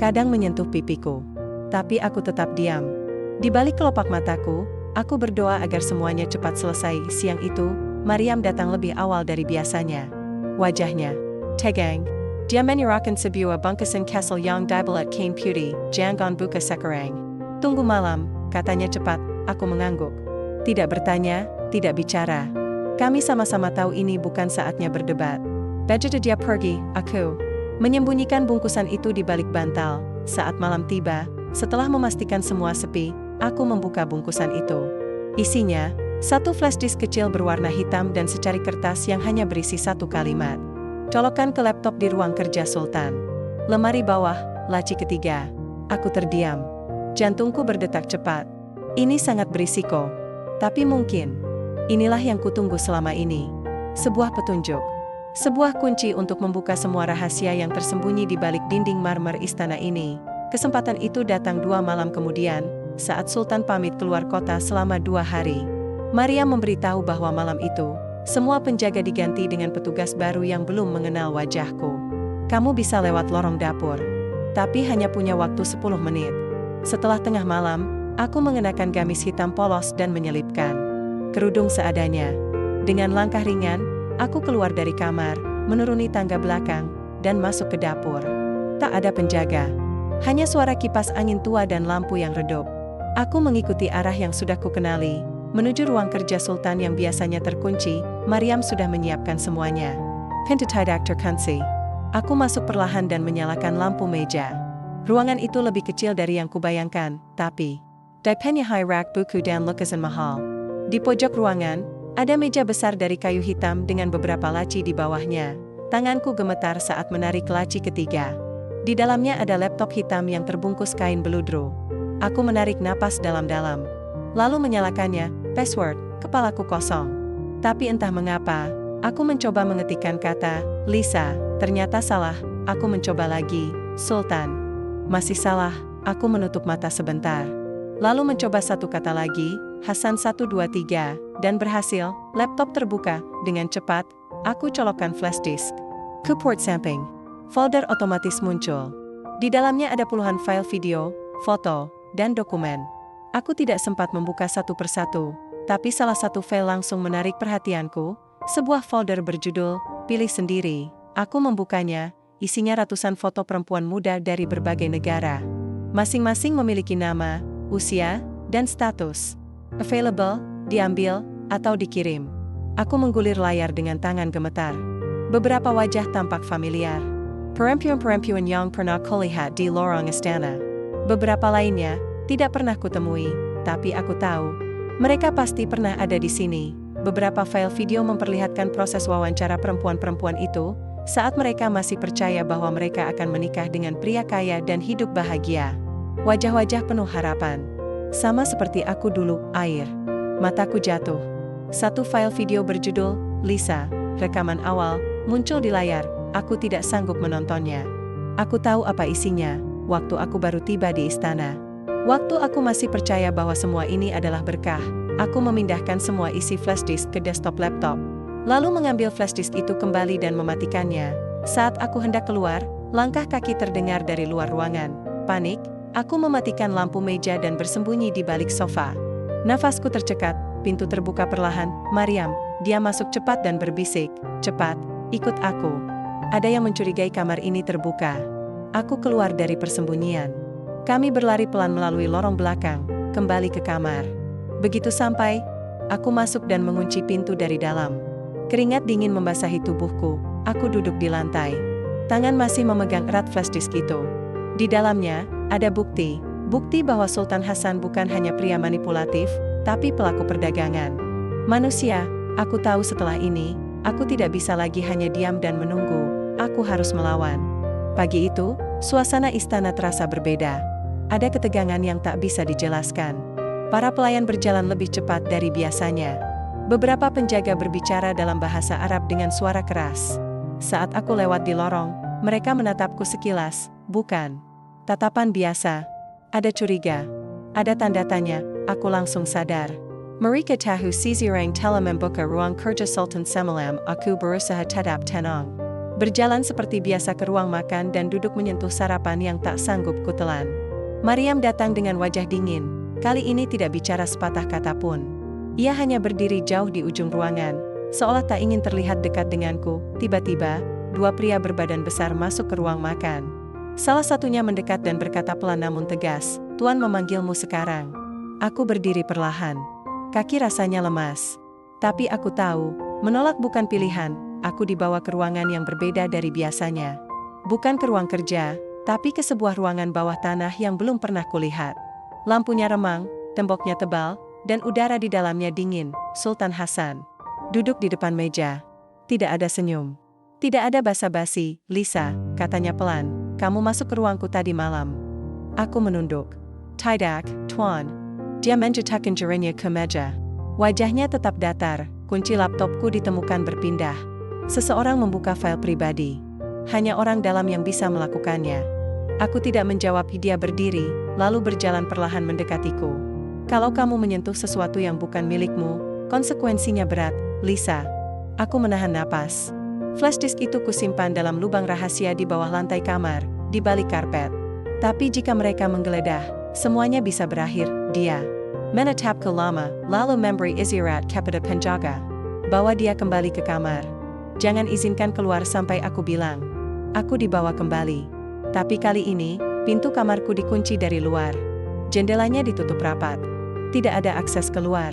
Kadang menyentuh pipiku. Tapi aku tetap diam. Di balik kelopak mataku, aku berdoa agar semuanya cepat selesai. Siang itu, Mariam datang lebih awal dari biasanya. Wajahnya tegang. Dia menyerahkan sebuah bungkusan Kessel yang dibalut kain putih, jangan buka sekarang. Tunggu malam, katanya cepat. Aku mengangguk. Tidak bertanya, tidak bicara. Kami sama-sama tahu ini bukan saatnya berdebat. Begitu dia pergi, aku menyembunyikan bungkusan itu di balik bantal. Saat malam tiba, setelah memastikan semua sepi, aku membuka bungkusan itu. Isinya, satu flash disk kecil berwarna hitam dan secari kertas yang hanya berisi satu kalimat. Colokan ke laptop di ruang kerja Sultan. Lemari bawah, laci ketiga. Aku terdiam. Jantungku berdetak cepat. Ini sangat berisiko. Tapi mungkin, inilah yang kutunggu selama ini. Sebuah petunjuk. Sebuah kunci untuk membuka semua rahasia yang tersembunyi di balik dinding marmer istana ini. Kesempatan itu datang 2 malam kemudian, saat Sultan pamit keluar kota selama 2 hari. Maria memberitahu bahwa malam itu, semua penjaga diganti dengan petugas baru yang belum mengenal wajahku. Kamu bisa lewat lorong dapur. Tapi hanya punya waktu 10 menit. Setelah tengah malam, aku mengenakan gamis hitam polos dan menyelipkan kerudung seadanya. Dengan langkah ringan, aku keluar dari kamar, menuruni tangga belakang, dan masuk ke dapur. Tak ada penjaga. Hanya suara kipas angin tua dan lampu yang redup. Aku mengikuti arah yang sudah kukenali, menuju ruang kerja Sultan yang biasanya terkunci. Mariam sudah menyiapkan semuanya. Pintu tidak terkunci. Aku masuk perlahan dan menyalakan lampu meja. Ruangan itu lebih kecil dari yang kubayangkan, tapi dipenuhi high rack buku dan lukisan mahal. Di pojok ruangan, ada meja besar dari kayu hitam dengan beberapa laci di bawahnya. Tanganku gemetar saat menarik laci ketiga. Di dalamnya ada laptop hitam yang terbungkus kain beludru. Aku menarik napas dalam-dalam. Lalu menyalakannya, password, kepalaku kosong. Tapi entah mengapa, aku mencoba mengetikkan kata, Lisa, ternyata salah. Aku mencoba lagi, Sultan. Masih salah, aku menutup mata sebentar. Lalu mencoba satu kata lagi, Hasan 123, dan berhasil. Laptop terbuka, dengan cepat, aku colokkan flash disk ke port samping. Folder otomatis muncul. Di dalamnya ada puluhan file video, foto, dan dokumen. Aku tidak sempat membuka satu persatu, tapi salah satu file langsung menarik perhatianku, sebuah folder berjudul, Pilih Sendiri. Aku membukanya, isinya ratusan foto perempuan muda dari berbagai negara. Masing-masing memiliki nama, usia, dan status. Available, diambil, atau dikirim. Aku menggulir layar dengan tangan gemetar. Beberapa wajah tampak familiar. Perempuan-perempuan yang pernah kulihat di lorong istana. Beberapa lainnya, tidak pernah kutemui, tapi aku tahu, Mereka pasti pernah ada di sini. Beberapa file video memperlihatkan proses wawancara perempuan-perempuan itu, saat mereka masih percaya bahwa mereka akan menikah dengan pria kaya dan hidup bahagia. Wajah-wajah penuh harapan. Sama seperti aku dulu, air. Mataku jatuh. Satu file video berjudul, Lisa, rekaman awal, muncul di layar. Aku tidak sanggup menontonnya. Aku tahu apa isinya, waktu aku baru tiba di istana. Waktu aku masih percaya bahwa semua ini adalah berkah, aku memindahkan semua isi flash disk ke desktop laptop. Lalu mengambil flash disk itu kembali dan mematikannya. Saat aku hendak keluar, langkah kaki terdengar dari luar ruangan. Panik, aku mematikan lampu meja dan bersembunyi di balik sofa. Nafasku tercekat, pintu terbuka perlahan. Mariam, dia masuk cepat dan berbisik, "Cepat, ikut aku." Ada yang mencurigai kamar ini terbuka. Aku keluar dari persembunyian. Kami berlari pelan melalui lorong belakang, kembali ke kamar. Begitu sampai, aku masuk dan mengunci pintu dari dalam. Keringat dingin membasahi tubuhku, aku duduk di lantai. Tangan masih memegang erat flash disk itu. Di dalamnya, ada bukti bahwa Sultan Hasan bukan hanya pria manipulatif, tapi pelaku perdagangan manusia. Aku tahu setelah ini, aku tidak bisa lagi hanya diam dan menunggu, aku harus melawan. Pagi itu, suasana istana terasa berbeda. Ada ketegangan yang tak bisa dijelaskan. Para pelayan berjalan lebih cepat dari biasanya. Beberapa penjaga berbicara dalam bahasa Arab dengan suara keras. Saat aku lewat di lorong, mereka menatapku sekilas, bukan tatapan biasa. Ada curiga. Ada tanda tanya, aku langsung sadar. Mereka tahu seseorang telah membuka ruang kerja Sultan semalam, aku berusaha tetap tenang. Berjalan seperti biasa ke ruang makan dan duduk menyentuh sarapan yang tak sanggup kutelan. Mariam datang dengan wajah dingin, kali ini tidak bicara sepatah kata pun. Ia hanya berdiri jauh di ujung ruangan, seolah tak ingin terlihat dekat denganku. Tiba-tiba, dua pria berbadan besar masuk ke ruang makan. Salah satunya mendekat dan berkata pelan namun tegas, "Tuan memanggilmu sekarang." Aku berdiri perlahan. Kaki rasanya lemas. Tapi aku tahu, menolak bukan pilihan. Aku dibawa ke ruangan yang berbeda dari biasanya. Bukan ke ruang kerja, tapi ke sebuah ruangan bawah tanah yang belum pernah kulihat. Lampunya remang, temboknya tebal, dan udara di dalamnya dingin. Sultan Hasan duduk di depan meja. Tidak ada senyum. Tidak ada basa-basi. "Lisa," katanya pelan, "kamu masuk ke ruangku tadi malam." Aku menunduk. "Tidak, Tuan." Dia mencetakkan jarinya ke meja. Wajahnya tetap datar, kunci laptopku ditemukan berpindah. Seseorang membuka file pribadi. Hanya orang dalam yang bisa melakukannya. Aku tidak menjawab. Dia berdiri, lalu berjalan perlahan mendekatiku. "Kalau kamu menyentuh sesuatu yang bukan milikmu, konsekuensinya berat, Lisa." Aku menahan napas. Flash disk itu kusimpan dalam lubang rahasia di bawah lantai kamar, di balik karpet. Tapi jika mereka menggeledah, semuanya bisa berakhir. Dia menatapku lama, lalu memberi isyarat kepada penjaga. Bawa dia kembali ke kamar. Jangan izinkan keluar sampai aku bilang. Aku dibawa kembali. Tapi kali ini, pintu kamarku dikunci dari luar. Jendelanya ditutup rapat. Tidak ada akses keluar.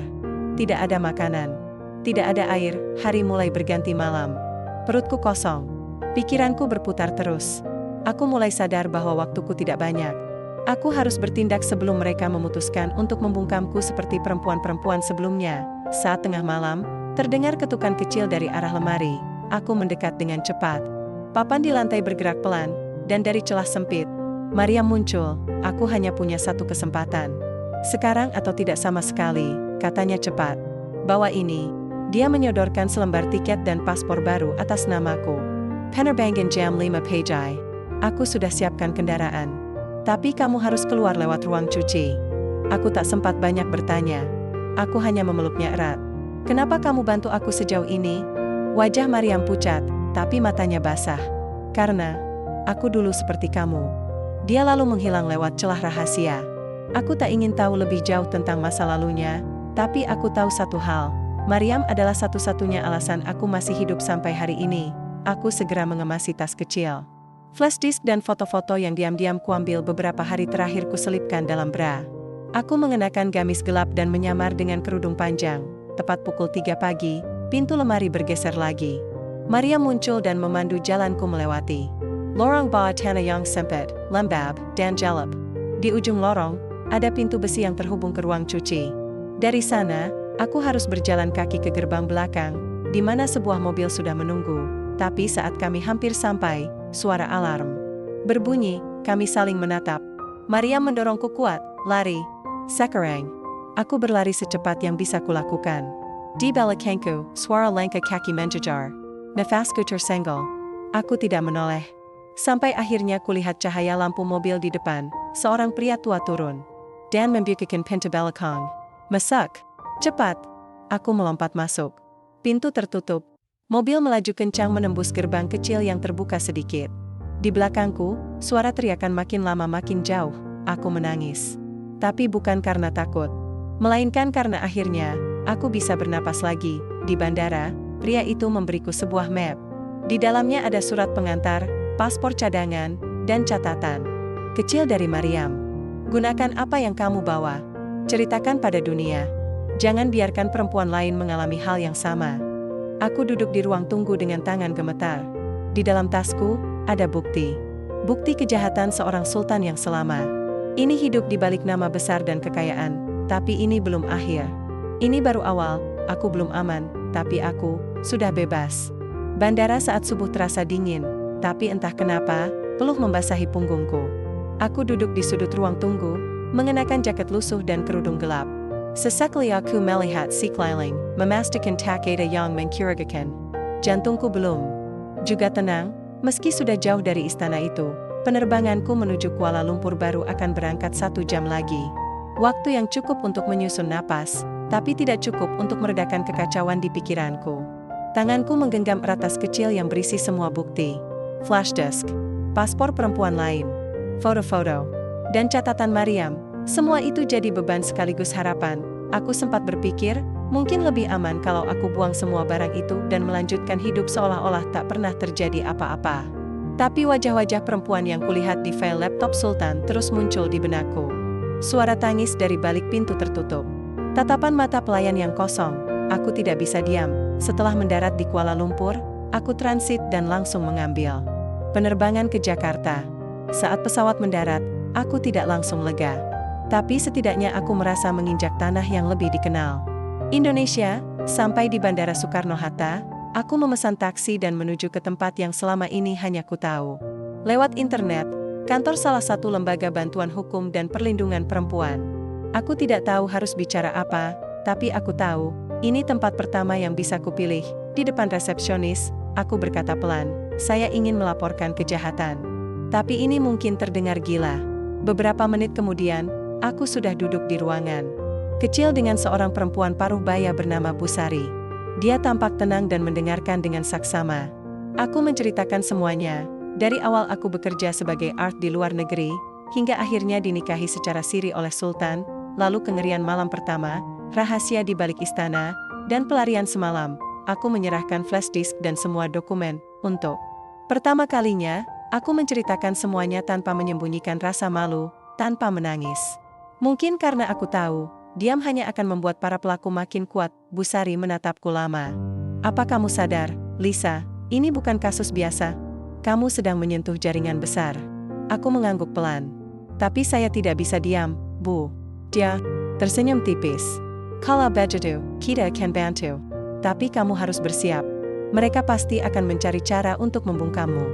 Tidak ada makanan. Tidak ada air. Hari mulai berganti malam. Perutku kosong. Pikiranku berputar terus. Aku mulai sadar bahwa waktuku tidak banyak. Aku harus bertindak sebelum mereka memutuskan untuk membungkamku seperti perempuan-perempuan sebelumnya. Saat tengah malam, terdengar ketukan kecil dari arah lemari. Aku mendekat dengan cepat. Papan di lantai bergerak pelan, dan dari celah sempit, Mariam muncul. "Aku hanya punya satu kesempatan. Sekarang atau tidak sama sekali," katanya cepat. "Bawa ini." Dia menyodorkan selembar tiket dan paspor baru atas namaku. "Penerbangan jam 5 pagi. Aku sudah siapkan kendaraan. Tapi kamu harus keluar lewat ruang cuci." Aku tak sempat banyak bertanya. Aku hanya memeluknya erat. "Kenapa kamu bantu aku sejauh ini?" Wajah Mariam pucat, tapi matanya basah. "Karena aku dulu seperti kamu." Dia lalu menghilang lewat celah rahasia. Aku tak ingin tahu lebih jauh tentang masa lalunya, tapi aku tahu satu hal. Mariam adalah satu-satunya alasan aku masih hidup sampai hari ini. Aku segera mengemasi tas kecil. Flash disk dan foto-foto yang diam-diam kuambil beberapa hari terakhir kuselipkan dalam bra. Aku mengenakan gamis gelap dan menyamar dengan kerudung panjang. Tepat pukul 3 pagi, pintu lemari bergeser lagi. Mariam muncul dan memandu jalanku melewati lorong bawah tanah yang sempit, lembab, dan gelap. Di ujung lorong, ada pintu besi yang terhubung ke ruang cuci. Dari sana, aku harus berjalan kaki ke gerbang belakang, di mana sebuah mobil sudah menunggu. Tapi saat kami hampir sampai, suara alarm berbunyi, kami saling menatap. Mariam mendorongku kuat, lari. Sekarang, aku berlari secepat yang bisa kulakukan. Di belakangku, suara langkah kaki menjejar. Nafasku tersenggol. Aku tidak menoleh. Sampai akhirnya kulihat cahaya lampu mobil di depan, seorang pria tua turun. Dan membukakan pintu belakang. Masak. Cepat. Aku melompat masuk. Pintu tertutup. Mobil melaju kencang menembus gerbang kecil yang terbuka sedikit. Di belakangku, suara teriakan makin lama makin jauh. Aku menangis. Tapi bukan karena takut. Melainkan karena akhirnya, aku bisa bernapas lagi. Di bandara, pria itu memberiku sebuah map. Di dalamnya ada surat pengantar, paspor cadangan, dan catatan kecil dari Mariam. Gunakan apa yang kamu bawa. Ceritakan pada dunia. Jangan biarkan perempuan lain mengalami hal yang sama. Aku duduk di ruang tunggu dengan tangan gemetar. Di dalam tasku, ada bukti. Bukti kejahatan seorang sultan yang selama ini hidup di balik nama besar dan kekayaan. Tapi ini belum akhir. Ini baru awal, aku belum aman, tapi aku sudah bebas. Bandara saat subuh terasa dingin, tapi entah kenapa, peluh membasahi punggungku. Aku duduk di sudut ruang tunggu, mengenakan jaket lusuh dan kerudung gelap. Sesekali aku melihat sekeliling, memastikan tak ada yang mencurigakan. Jantungku belum juga tenang, meski sudah jauh dari istana itu. Penerbanganku menuju Kuala Lumpur baru akan berangkat 1 jam lagi. Waktu yang cukup untuk menyusun napas, tapi tidak cukup untuk meredakan kekacauan di pikiranku. Tanganku menggenggam erat tas kecil yang berisi semua bukti. Flash disk, paspor perempuan lain, foto-foto, dan catatan Mariam. Semua itu jadi beban sekaligus harapan. Aku sempat berpikir, mungkin lebih aman kalau aku buang semua barang itu dan melanjutkan hidup seolah-olah tak pernah terjadi apa-apa. Tapi wajah-wajah perempuan yang kulihat di file laptop Sultan terus muncul di benakku. Suara tangis dari balik pintu tertutup. Tatapan mata pelayan yang kosong. Aku tidak bisa diam. Setelah mendarat di Kuala Lumpur, aku transit dan langsung mengambil penerbangan ke Jakarta. Saat pesawat mendarat, aku tidak langsung lega. Tapi setidaknya aku merasa menginjak tanah yang lebih dikenal. Indonesia, sampai di Bandara Soekarno-Hatta, aku memesan taksi dan menuju ke tempat yang selama ini hanya ku tahu. Lewat internet, kantor salah satu lembaga bantuan hukum dan perlindungan perempuan. Aku tidak tahu harus bicara apa, tapi aku tahu, ini tempat pertama yang bisa kupilih. Di depan resepsionis, aku berkata pelan, saya ingin melaporkan kejahatan. Tapi ini mungkin terdengar gila. Beberapa menit kemudian, aku sudah duduk di ruangan kecil dengan seorang perempuan paruh baya bernama Bu Sari. Dia tampak tenang dan mendengarkan dengan saksama. Aku menceritakan semuanya, dari awal aku bekerja sebagai art di luar negeri, hingga akhirnya dinikahi secara siri oleh Sultan, lalu kengerian malam pertama, rahasia di balik istana, dan pelarian semalam. Aku menyerahkan flash disk dan semua dokumen, untuk pertama kalinya, aku menceritakan semuanya tanpa menyembunyikan rasa malu, tanpa menangis. Mungkin karena aku tahu, diam hanya akan membuat para pelaku makin kuat. Bu Sari menatapku lama. Apa kamu sadar, Lisa, ini bukan kasus biasa. Kamu sedang menyentuh jaringan besar. Aku mengangguk pelan. Tapi saya tidak bisa diam, Bu. Dia tersenyum tipis. Kalau begitu, kita akan bantu. Tapi kamu harus bersiap. Mereka pasti akan mencari cara untuk membungkammu.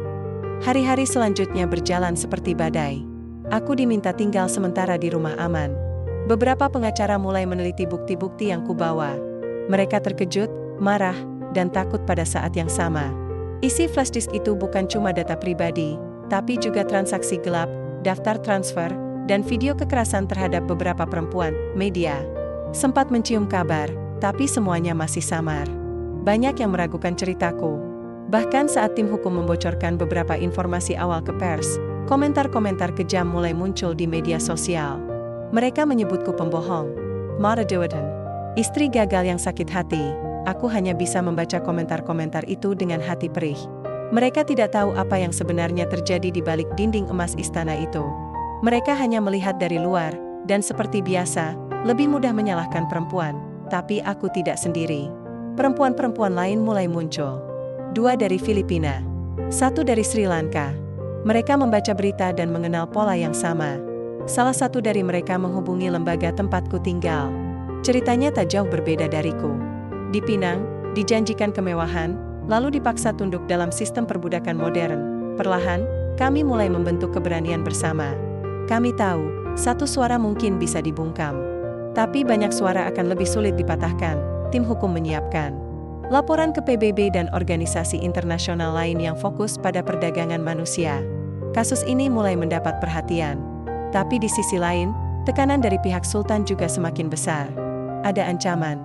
Hari-hari selanjutnya berjalan seperti badai. Aku diminta tinggal sementara di rumah aman. Beberapa pengacara mulai meneliti bukti-bukti yang kubawa. Mereka terkejut, marah, dan takut pada saat yang sama. Isi flash disk itu bukan cuma data pribadi, tapi juga transaksi gelap, daftar transfer, dan video kekerasan terhadap beberapa perempuan. Media sempat mencium kabar, tapi semuanya masih samar. Banyak yang meragukan ceritaku. Bahkan saat tim hukum membocorkan beberapa informasi awal ke pers, komentar-komentar kejam mulai muncul di media sosial. Mereka menyebutku pembohong, Mara Dewadan, istri gagal yang sakit hati. Aku hanya bisa membaca komentar-komentar itu dengan hati perih. Mereka tidak tahu apa yang sebenarnya terjadi di balik dinding emas istana itu. Mereka hanya melihat dari luar, dan seperti biasa, lebih mudah menyalahkan perempuan. Tapi aku tidak sendiri. Perempuan-perempuan lain mulai muncul. 2 dari Filipina, 1 dari Sri Lanka. Mereka membaca berita dan mengenal pola yang sama. Salah satu dari mereka menghubungi lembaga tempatku tinggal. Ceritanya tak jauh berbeda dariku. Dipinang, dijanjikan kemewahan, lalu dipaksa tunduk dalam sistem perbudakan modern. Perlahan, kami mulai membentuk keberanian bersama. Kami tahu, satu suara mungkin bisa dibungkam. Tapi banyak suara akan lebih sulit dipatahkan, tim hukum menyiapkan laporan ke PBB dan organisasi internasional lain yang fokus pada perdagangan manusia. Kasus ini mulai mendapat perhatian. Tapi di sisi lain, tekanan dari pihak Sultan juga semakin besar. Ada ancaman,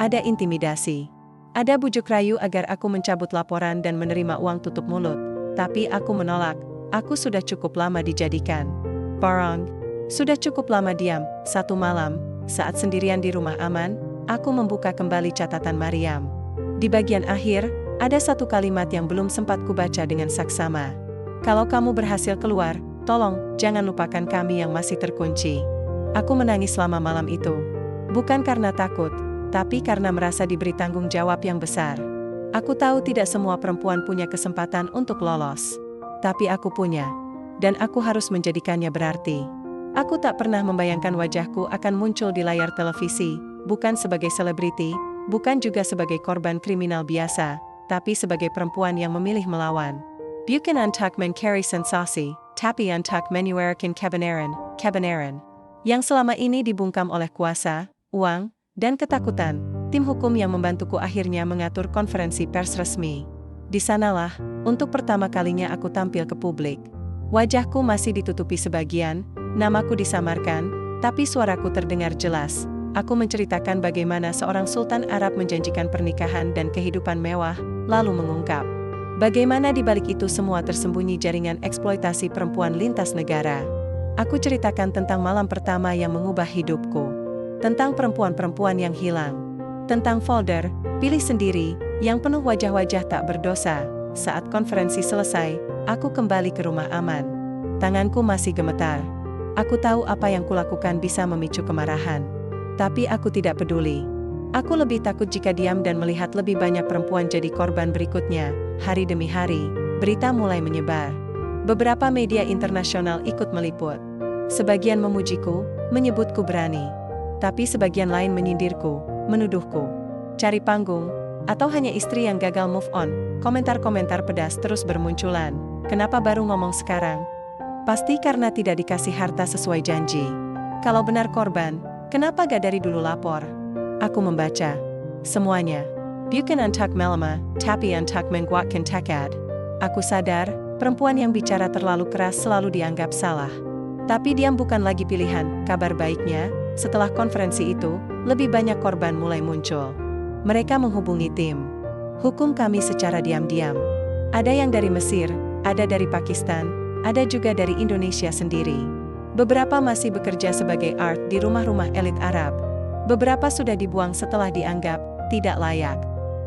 ada intimidasi, ada bujuk rayu agar aku mencabut laporan dan menerima uang tutup mulut. Tapi aku menolak, aku sudah cukup lama dijadikan barang. Sudah cukup lama diam. Satu malam, saat sendirian di rumah aman, aku membuka kembali catatan Mariam. Di bagian akhir, ada satu kalimat yang belum sempat kubaca dengan saksama. Kalau kamu berhasil keluar, tolong, jangan lupakan kami yang masih terkunci. Aku menangis selama malam itu. Bukan karena takut, tapi karena merasa diberi tanggung jawab yang besar. Aku tahu tidak semua perempuan punya kesempatan untuk lolos. Tapi aku punya. Dan aku harus menjadikannya berarti. Aku tak pernah membayangkan wajahku akan muncul di layar televisi, bukan sebagai selebriti, bukan juga sebagai korban kriminal biasa, tapi sebagai perempuan yang memilih melawan. Bukan untuk mencari sensasi, tapi untuk menyuarakan kebenaran. Yang selama ini dibungkam oleh kuasa, uang, dan ketakutan. Tim hukum yang membantuku akhirnya mengatur konferensi pers resmi. Di sanalah, untuk pertama kalinya aku tampil ke publik. Wajahku masih ditutupi sebagian, namaku disamarkan, tapi suaraku terdengar jelas. Aku menceritakan bagaimana seorang sultan Arab menjanjikan pernikahan dan kehidupan mewah, lalu mengungkap bagaimana di balik itu semua tersembunyi jaringan eksploitasi perempuan lintas negara. Aku ceritakan tentang malam pertama yang mengubah hidupku, tentang perempuan-perempuan yang hilang, tentang folder pilih sendiri yang penuh wajah-wajah tak berdosa. Saat konferensi selesai, aku kembali ke rumah aman. Tanganku masih gemetar. Aku tahu apa yang kulakukan bisa memicu kemarahan. Tapi aku tidak peduli. Aku lebih takut jika diam dan melihat lebih banyak perempuan jadi korban berikutnya. Hari demi hari, berita mulai menyebar. Beberapa media internasional ikut meliput. Sebagian memujiku, menyebutku berani. Tapi sebagian lain menyindirku, menuduhku cari panggung, atau hanya istri yang gagal move on. Komentar-komentar pedas terus bermunculan. Kenapa baru ngomong sekarang? Pasti karena tidak dikasih harta sesuai janji. Kalau benar korban, kenapa gak dari dulu lapor? Aku membaca semuanya. Bukan untuk melama, tapi untuk menguatkan tekad. Aku sadar, perempuan yang bicara terlalu keras selalu dianggap salah. Tapi diam bukan lagi pilihan. Kabar baiknya, setelah konferensi itu, lebih banyak korban mulai muncul. Mereka menghubungi tim hukum kami secara diam-diam. Ada yang dari Mesir, ada dari Pakistan, ada juga dari Indonesia sendiri. Beberapa masih bekerja sebagai art di rumah-rumah elit Arab. Beberapa sudah dibuang setelah dianggap tidak layak.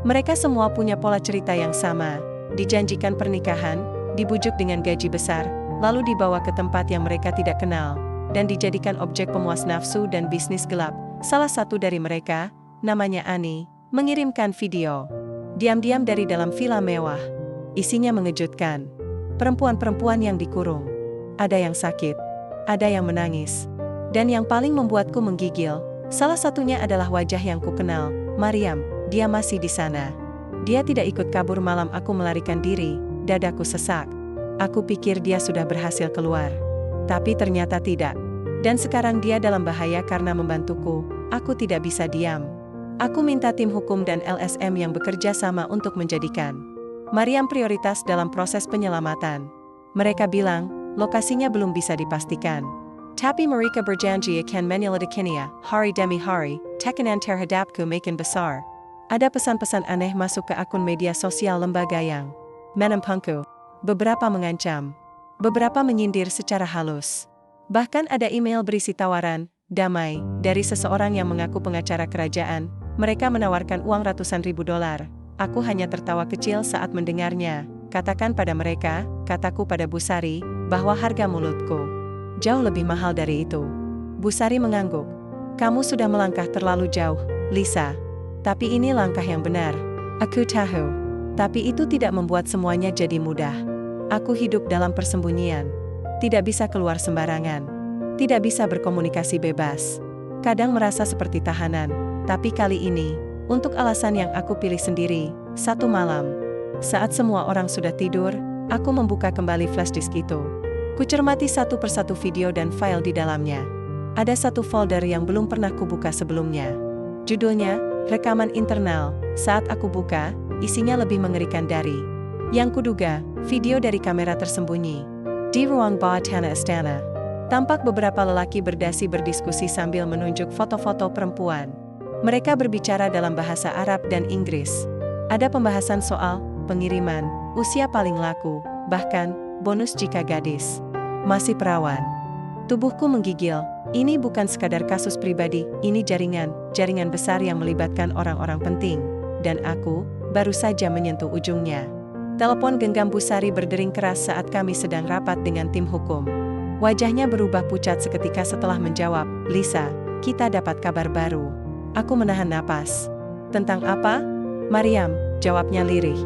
Mereka semua punya pola cerita yang sama. Dijanjikan pernikahan, dibujuk dengan gaji besar, lalu dibawa ke tempat yang mereka tidak kenal, dan dijadikan objek pemuas nafsu dan bisnis gelap. Salah satu dari mereka, namanya Ani, mengirimkan video diam-diam dari dalam villa mewah. Isinya mengejutkan. Perempuan-perempuan yang dikurung. Ada yang sakit, ada yang menangis. Dan yang paling membuatku menggigil, salah satunya adalah wajah yang kukenal, Mariam. Dia masih di sana. Dia tidak ikut kabur malam aku melarikan diri. Dadaku sesak. Aku pikir dia sudah berhasil keluar. Tapi ternyata tidak. Dan sekarang dia dalam bahaya karena membantuku. Aku tidak bisa diam. Aku minta tim hukum dan LSM yang bekerja sama untuk menjadikan Mariam prioritas dalam proses penyelamatan. Mereka bilang, lokasinya belum bisa dipastikan. Tapi mereka berjanji akan menyelidikinya, hari demi hari, tekanan terhadapku makin besar. Ada pesan-pesan aneh masuk ke akun media sosial lembaga yang menempuhku. Beberapa mengancam. Beberapa menyindir secara halus. Bahkan ada email berisi tawaran damai dari seseorang yang mengaku pengacara kerajaan. Mereka menawarkan uang ratusan ribu dolar. Aku hanya tertawa kecil saat mendengarnya. Katakan pada mereka, kataku pada Busari, bahwa harga mulutku jauh lebih mahal dari itu. Busari mengangguk. Kamu sudah melangkah terlalu jauh, Lisa. Tapi ini langkah yang benar. Aku tahu. Tapi itu tidak membuat semuanya jadi mudah. Aku hidup dalam persembunyian. Tidak bisa keluar sembarangan. Tidak bisa berkomunikasi bebas. Kadang merasa seperti tahanan, tapi kali ini, untuk alasan yang aku pilih sendiri, satu malam. Saat semua orang sudah tidur, aku membuka kembali flash disk itu. Kucermati satu persatu video dan file di dalamnya. Ada satu folder yang belum pernah kubuka sebelumnya. Judulnya, Rekaman Internal. Saat aku buka, isinya lebih mengerikan dari yang kuduga, video dari kamera tersembunyi. Di ruang bawah tanah istana, tampak beberapa lelaki berdasi berdiskusi sambil menunjuk foto-foto perempuan. Mereka berbicara dalam bahasa Arab dan Inggris. Ada pembahasan soal pengiriman, usia paling laku, bahkan bonus jika gadis masih perawan. Tubuhku menggigil. Ini bukan sekadar kasus pribadi, ini jaringan besar yang melibatkan orang-orang penting. Dan aku baru saja menyentuh ujungnya. Telepon genggam Busari berdering keras saat kami sedang rapat dengan tim hukum. Wajahnya berubah pucat seketika setelah menjawab, "Lisa, kita dapat kabar baru." Aku menahan napas. "Tentang apa?" "Mariam," jawabnya lirih.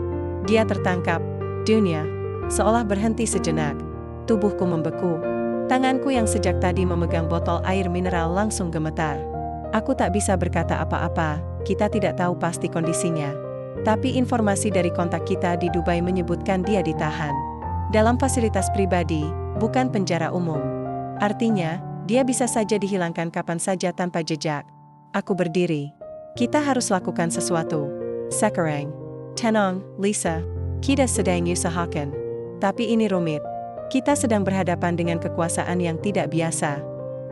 "Dia tertangkap." Dunia seolah berhenti sejenak. Tubuhku membeku. Tanganku yang sejak tadi memegang botol air mineral langsung gemetar. Aku tak bisa berkata apa-apa, kita tidak tahu pasti kondisinya. Tapi informasi dari kontak kita di Dubai menyebutkan dia ditahan dalam fasilitas pribadi, bukan penjara umum. Artinya, dia bisa saja dihilangkan kapan saja tanpa jejak. Aku berdiri. Kita harus lakukan sesuatu. Sekarang. Tenang, Lisa. Kita sedang usahakan. Tapi ini rumit. Kita sedang berhadapan dengan kekuasaan yang tidak biasa.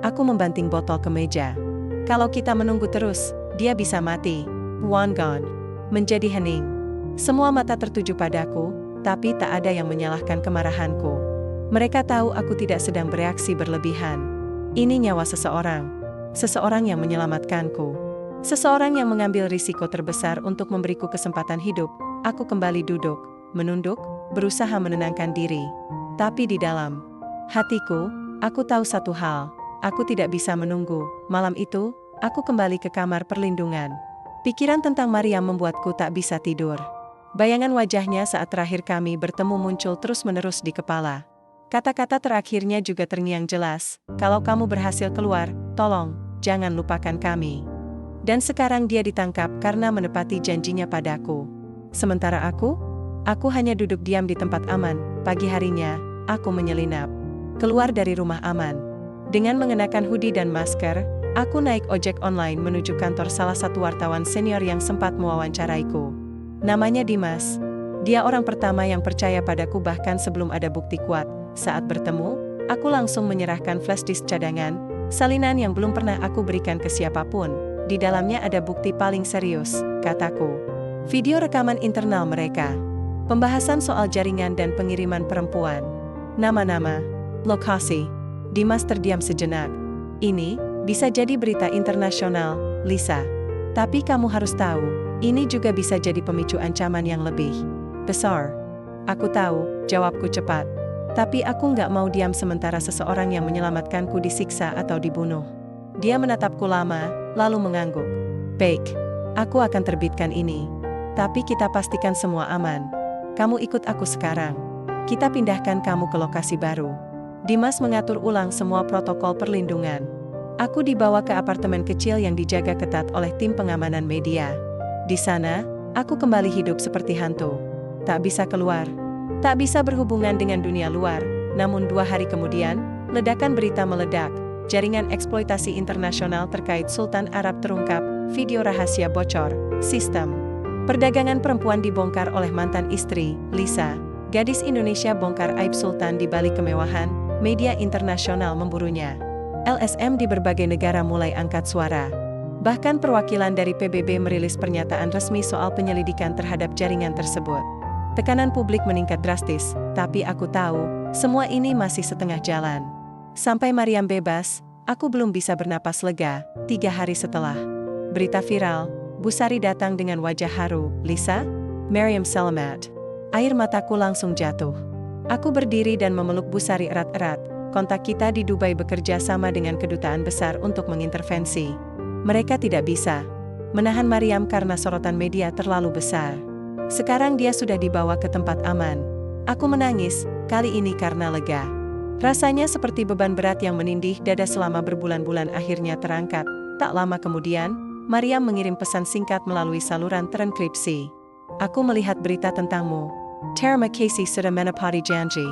Aku membanting botol ke meja. Kalau kita menunggu terus, dia bisa mati. One gone. Menjadi hening. Semua mata tertuju padaku, tapi tak ada yang menyalahkan kemarahanku. Mereka tahu aku tidak sedang bereaksi berlebihan. Ini nyawa seseorang. Seseorang yang menyelamatkanku. Seseorang yang mengambil risiko terbesar untuk memberiku kesempatan hidup. Aku kembali duduk, menunduk, berusaha menenangkan diri. Tapi di dalam hatiku, aku tahu satu hal. Aku tidak bisa menunggu. Malam itu, aku kembali ke kamar perlindungan. Pikiran tentang Mariam membuatku tak bisa tidur. Bayangan wajahnya saat terakhir kami bertemu muncul terus-menerus di kepala. Kata-kata terakhirnya juga terngiang jelas, "Kalau kamu berhasil keluar, tolong, jangan lupakan kami." Dan sekarang dia ditangkap karena menepati janjinya padaku. Sementara aku hanya duduk diam di tempat aman. Pagi harinya, aku menyelinap keluar dari rumah aman. Dengan mengenakan hoodie dan masker, aku naik ojek online menuju kantor salah satu wartawan senior yang sempat mewawancaraiku. Namanya Dimas. Dia orang pertama yang percaya padaku bahkan sebelum ada bukti kuat. Saat bertemu, aku langsung menyerahkan flash disk cadangan, salinan yang belum pernah aku berikan ke siapapun. Di dalamnya ada bukti paling serius, kataku. Video rekaman internal mereka. Pembahasan soal jaringan dan pengiriman perempuan. Nama-nama. Lokasi. Dimas terdiam sejenak. "Ini bisa jadi berita internasional, Lisa. Tapi kamu harus tahu, ini juga bisa jadi pemicu ancaman yang lebih besar." "Aku tahu," jawabku cepat. "Tapi aku nggak mau diam sementara seseorang yang menyelamatkanku disiksa atau dibunuh." Dia menatapku lama, lalu mengangguk. "Baik, aku akan terbitkan ini. Tapi kita pastikan semua aman. Kamu ikut aku sekarang. Kita pindahkan kamu ke lokasi baru." Dimas mengatur ulang semua protokol perlindungan. Aku dibawa ke apartemen kecil yang dijaga ketat oleh tim pengamanan media. Di sana, aku kembali hidup seperti hantu. Tak bisa keluar. Tak bisa berhubungan dengan dunia luar. Namun 2 hari kemudian, ledakan berita meledak. Jaringan eksploitasi internasional terkait Sultan Arab terungkap, video rahasia bocor, sistem perdagangan perempuan dibongkar oleh mantan istri, Lisa. Gadis Indonesia bongkar aib Sultan di balik kemewahan, media internasional memburunya. LSM di berbagai negara mulai angkat suara. Bahkan perwakilan dari PBB merilis pernyataan resmi soal penyelidikan terhadap jaringan tersebut. Tekanan publik meningkat drastis, tapi aku tahu, semua ini masih setengah jalan. Sampai Mariam bebas, aku belum bisa bernapas lega. 3 hari setelah berita viral, Busari datang dengan wajah haru. "Lisa? Mariam selamat." Air mataku langsung jatuh. Aku berdiri dan memeluk Busari erat-erat. Kontak kita di Dubai bekerja sama dengan kedutaan besar untuk mengintervensi. Mereka tidak bisa menahan Mariam karena sorotan media terlalu besar. Sekarang dia sudah dibawa ke tempat aman. Aku menangis, kali ini karena lega. Rasanya seperti beban berat yang menindih dada selama berbulan-bulan akhirnya terangkat. Tak lama kemudian, Mariam mengirim pesan singkat melalui saluran trankripsi. Aku melihat berita tentangmu. Terima kasih sudah menepati janji.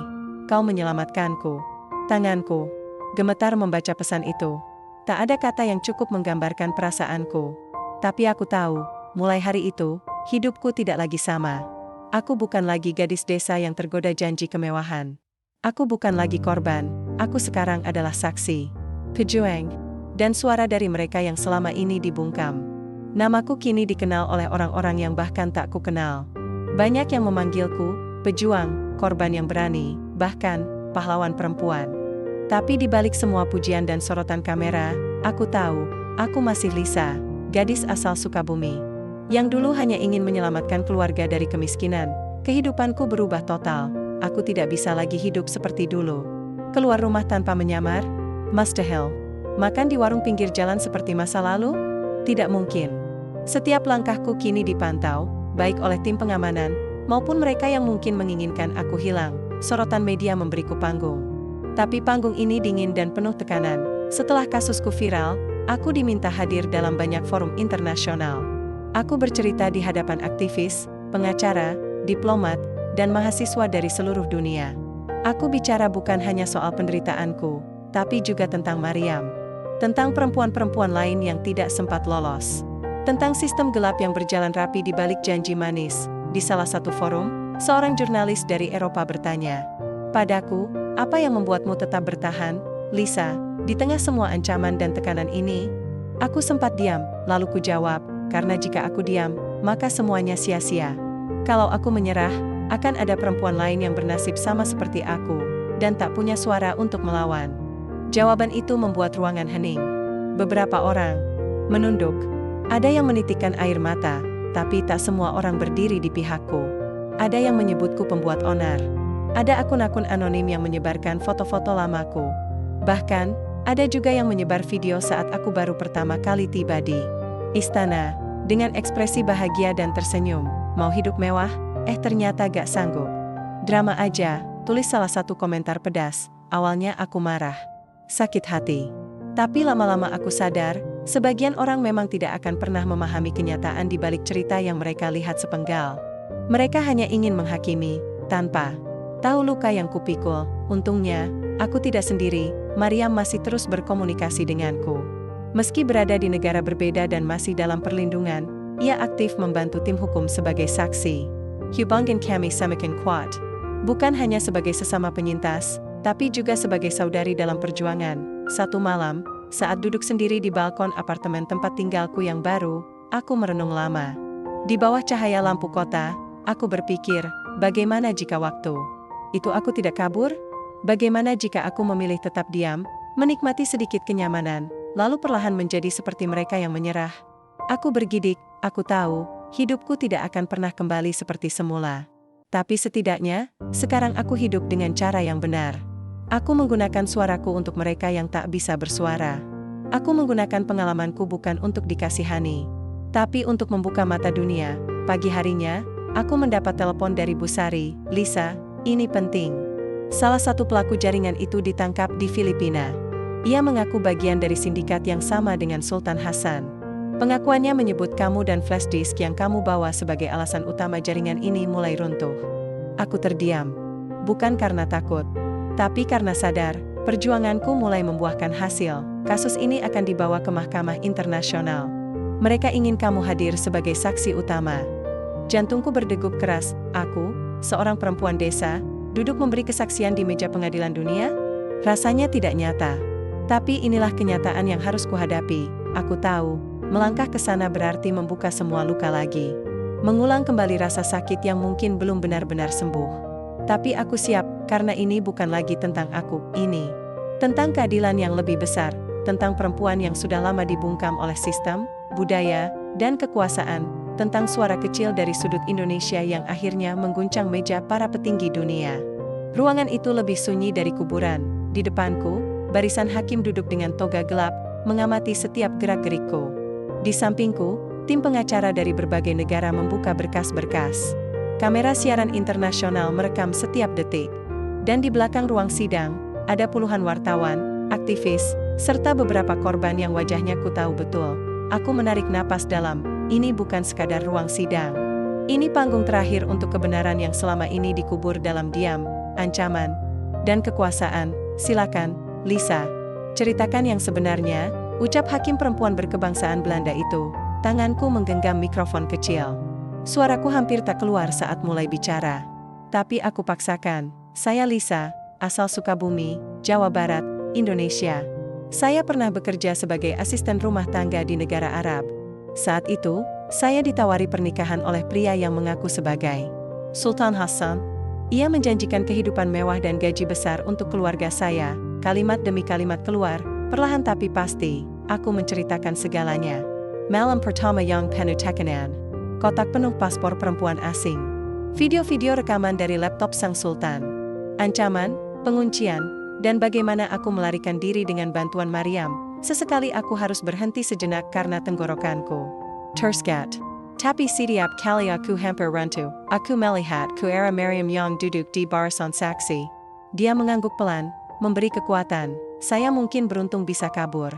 Kau menyelamatkanku. Tanganku gemetar membaca pesan itu. Tak ada kata yang cukup menggambarkan perasaanku. Tapi aku tahu, mulai hari itu, hidupku tidak lagi sama. Aku bukan lagi gadis desa yang tergoda janji kemewahan. Aku bukan lagi korban, aku sekarang adalah saksi, pejuang, dan suara dari mereka yang selama ini dibungkam. Namaku kini dikenal oleh orang-orang yang bahkan tak kukenal. Banyak yang memanggilku pejuang, korban yang berani, bahkan pahlawan perempuan. Tapi di balik semua pujian dan sorotan kamera, aku tahu, aku masih Lisa, gadis asal Sukabumi, yang dulu hanya ingin menyelamatkan keluarga dari kemiskinan. Kehidupanku berubah total. Aku tidak bisa lagi hidup seperti dulu. Keluar rumah tanpa menyamar? Mustahil. Makan di warung pinggir jalan seperti masa lalu? Tidak mungkin. Setiap langkahku kini dipantau, baik oleh tim pengamanan, maupun mereka yang mungkin menginginkan aku hilang. Sorotan media memberiku panggung. Tapi panggung ini dingin dan penuh tekanan. Setelah kasusku viral, aku diminta hadir dalam banyak forum internasional. Aku bercerita di hadapan aktivis, pengacara, diplomat, dan mahasiswa dari seluruh dunia. Aku bicara bukan hanya soal penderitaanku, tapi juga tentang Mariam. Tentang perempuan-perempuan lain yang tidak sempat lolos. Tentang sistem gelap yang berjalan rapi di balik janji manis. Di salah satu forum, seorang jurnalis dari Eropa bertanya padaku, apa yang membuatmu tetap bertahan, Lisa, di tengah semua ancaman dan tekanan ini? Aku sempat diam, lalu ku jawab, karena jika aku diam, maka semuanya sia-sia. Kalau aku menyerah, akan ada perempuan lain yang bernasib sama seperti aku, dan tak punya suara untuk melawan. Jawaban itu membuat ruangan hening. Beberapa orang menunduk. Ada yang menitikkan air mata, tapi tak semua orang berdiri di pihakku. Ada yang menyebutku pembuat onar. Ada akun-akun anonim yang menyebarkan foto-foto lamaku. Bahkan, ada juga yang menyebar video saat aku baru pertama kali tiba di istana, dengan ekspresi bahagia dan tersenyum. Mau hidup mewah? Ternyata gak sanggup. Drama aja, tulis salah satu komentar pedas. Awalnya aku marah, sakit hati. Tapi lama-lama aku sadar, sebagian orang memang tidak akan pernah memahami kenyataan di balik cerita yang mereka lihat sepenggal. Mereka hanya ingin menghakimi, tanpa tahu luka yang kupikul. Untungnya, aku tidak sendiri. Mariam masih terus berkomunikasi denganku. Meski berada di negara berbeda dan masih dalam perlindungan, ia aktif membantu tim hukum sebagai saksi. Hubungan kami semakin kuat. Bukan hanya sebagai sesama penyintas, tapi juga sebagai saudari dalam perjuangan. Satu malam, saat duduk sendiri di balkon apartemen tempat tinggalku yang baru, aku merenung lama. Di bawah cahaya lampu kota, aku berpikir, bagaimana jika waktu itu aku tidak kabur? Bagaimana jika aku memilih tetap diam, menikmati sedikit kenyamanan, lalu perlahan menjadi seperti mereka yang menyerah? Aku bergidik, aku tahu, hidupku tidak akan pernah kembali seperti semula. Tapi setidaknya, sekarang aku hidup dengan cara yang benar. Aku menggunakan suaraku untuk mereka yang tak bisa bersuara. Aku menggunakan pengalamanku bukan untuk dikasihani, tapi untuk membuka mata dunia. Pagi harinya, aku mendapat telepon dari Bu Sari. Lisa, ini penting. Salah satu pelaku jaringan itu ditangkap di Filipina. Ia mengaku bagian dari sindikat yang sama dengan Sultan Hasan. Pengakuannya menyebut kamu dan flash disk yang kamu bawa sebagai alasan utama jaringan ini mulai runtuh. Aku terdiam. Bukan karena takut, tapi karena sadar, perjuanganku mulai membuahkan hasil. Kasus ini akan dibawa ke mahkamah internasional. Mereka ingin kamu hadir sebagai saksi utama. Jantungku berdegup keras. Aku, seorang perempuan desa, duduk memberi kesaksian di meja pengadilan dunia? Rasanya tidak nyata. Tapi inilah kenyataan yang harus kuhadapi. Aku tahu, melangkah ke sana berarti membuka semua luka lagi. Mengulang kembali rasa sakit yang mungkin belum benar-benar sembuh. Tapi aku siap, karena ini bukan lagi tentang aku, ini tentang keadilan yang lebih besar, tentang perempuan yang sudah lama dibungkam oleh sistem, budaya, dan kekuasaan, tentang suara kecil dari sudut Indonesia yang akhirnya mengguncang meja para petinggi dunia. Ruangan itu lebih sunyi dari kuburan. Di depanku, barisan hakim duduk dengan toga gelap, mengamati setiap gerak-gerikku. Di sampingku, tim pengacara dari berbagai negara membuka berkas-berkas. Kamera siaran internasional merekam setiap detik. Dan di belakang ruang sidang, ada puluhan wartawan, aktivis, serta beberapa korban yang wajahnya ku tahu betul. Aku menarik napas dalam. Ini bukan sekadar ruang sidang. Ini panggung terakhir untuk kebenaran yang selama ini dikubur dalam diam, ancaman, dan kekuasaan. Silakan, Lisa. Ceritakan yang sebenarnya, ucap hakim perempuan berkebangsaan Belanda itu. Tanganku menggenggam mikrofon kecil. Suaraku hampir tak keluar saat mulai bicara. Tapi aku paksakan. Saya Lisa, asal Sukabumi, Jawa Barat, Indonesia. Saya pernah bekerja sebagai asisten rumah tangga di negara Arab. Saat itu, saya ditawari pernikahan oleh pria yang mengaku sebagai Sultan Hassan. Ia menjanjikan kehidupan mewah dan gaji besar untuk keluarga saya. Kalimat demi kalimat keluar, perlahan tapi pasti, aku menceritakan segalanya. Malam pertama yang penuh tekanan. Kotak penuh paspor perempuan asing. Video-video rekaman dari laptop sang sultan. Ancaman, penguncian, dan bagaimana aku melarikan diri dengan bantuan Mariam. Sesekali aku harus berhenti sejenak karena tenggorokanku tersgat. Tapi setiap kali aku hampir runtuh, aku melihat ku arah Mariam yang duduk di barisan saksi. Dia mengangguk pelan, memberi kekuatan. Saya mungkin beruntung bisa kabur.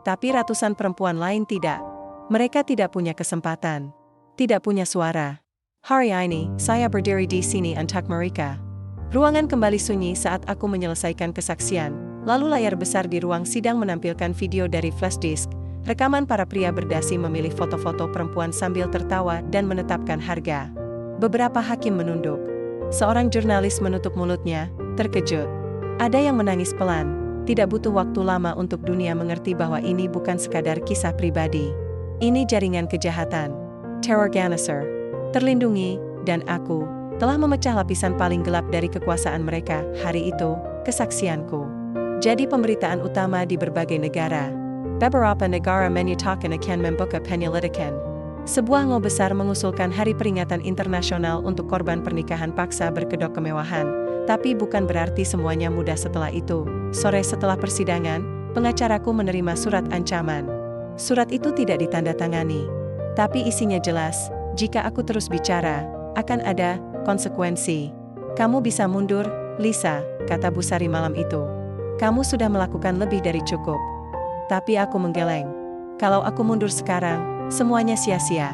Tapi ratusan perempuan lain tidak. Mereka tidak punya kesempatan. Tidak punya suara. Hari ini, saya berdiri di sini untuk mereka. Ruangan kembali sunyi saat aku menyelesaikan kesaksian, lalu layar besar di ruang sidang menampilkan video dari flash disk, rekaman para pria berdasi memilih foto-foto perempuan sambil tertawa dan menetapkan harga. Beberapa hakim menunduk. Seorang jurnalis menutup mulutnya, terkejut. Ada yang menangis pelan. Tidak butuh waktu lama untuk dunia mengerti bahwa ini bukan sekadar kisah pribadi. Ini jaringan kejahatan. Terorganizer, terlindungi, dan aku telah memecah lapisan paling gelap dari kekuasaan mereka. Hari itu, kesaksianku jadi pemberitaan utama di berbagai negara. Beberapa negara menyatakan akan membuka penyelidikan. Sebuah ngo besar mengusulkan hari peringatan internasional untuk korban pernikahan paksa berkedok kemewahan, tapi bukan berarti semuanya mudah setelah itu. Sore setelah persidangan, pengacaraku menerima surat ancaman. Surat itu tidak ditandatangani. Tapi isinya jelas, jika aku terus bicara, akan ada konsekuensi. Kamu bisa mundur, Lisa, kata Busari malam itu. Kamu sudah melakukan lebih dari cukup. Tapi aku menggeleng. Kalau aku mundur sekarang, semuanya sia-sia.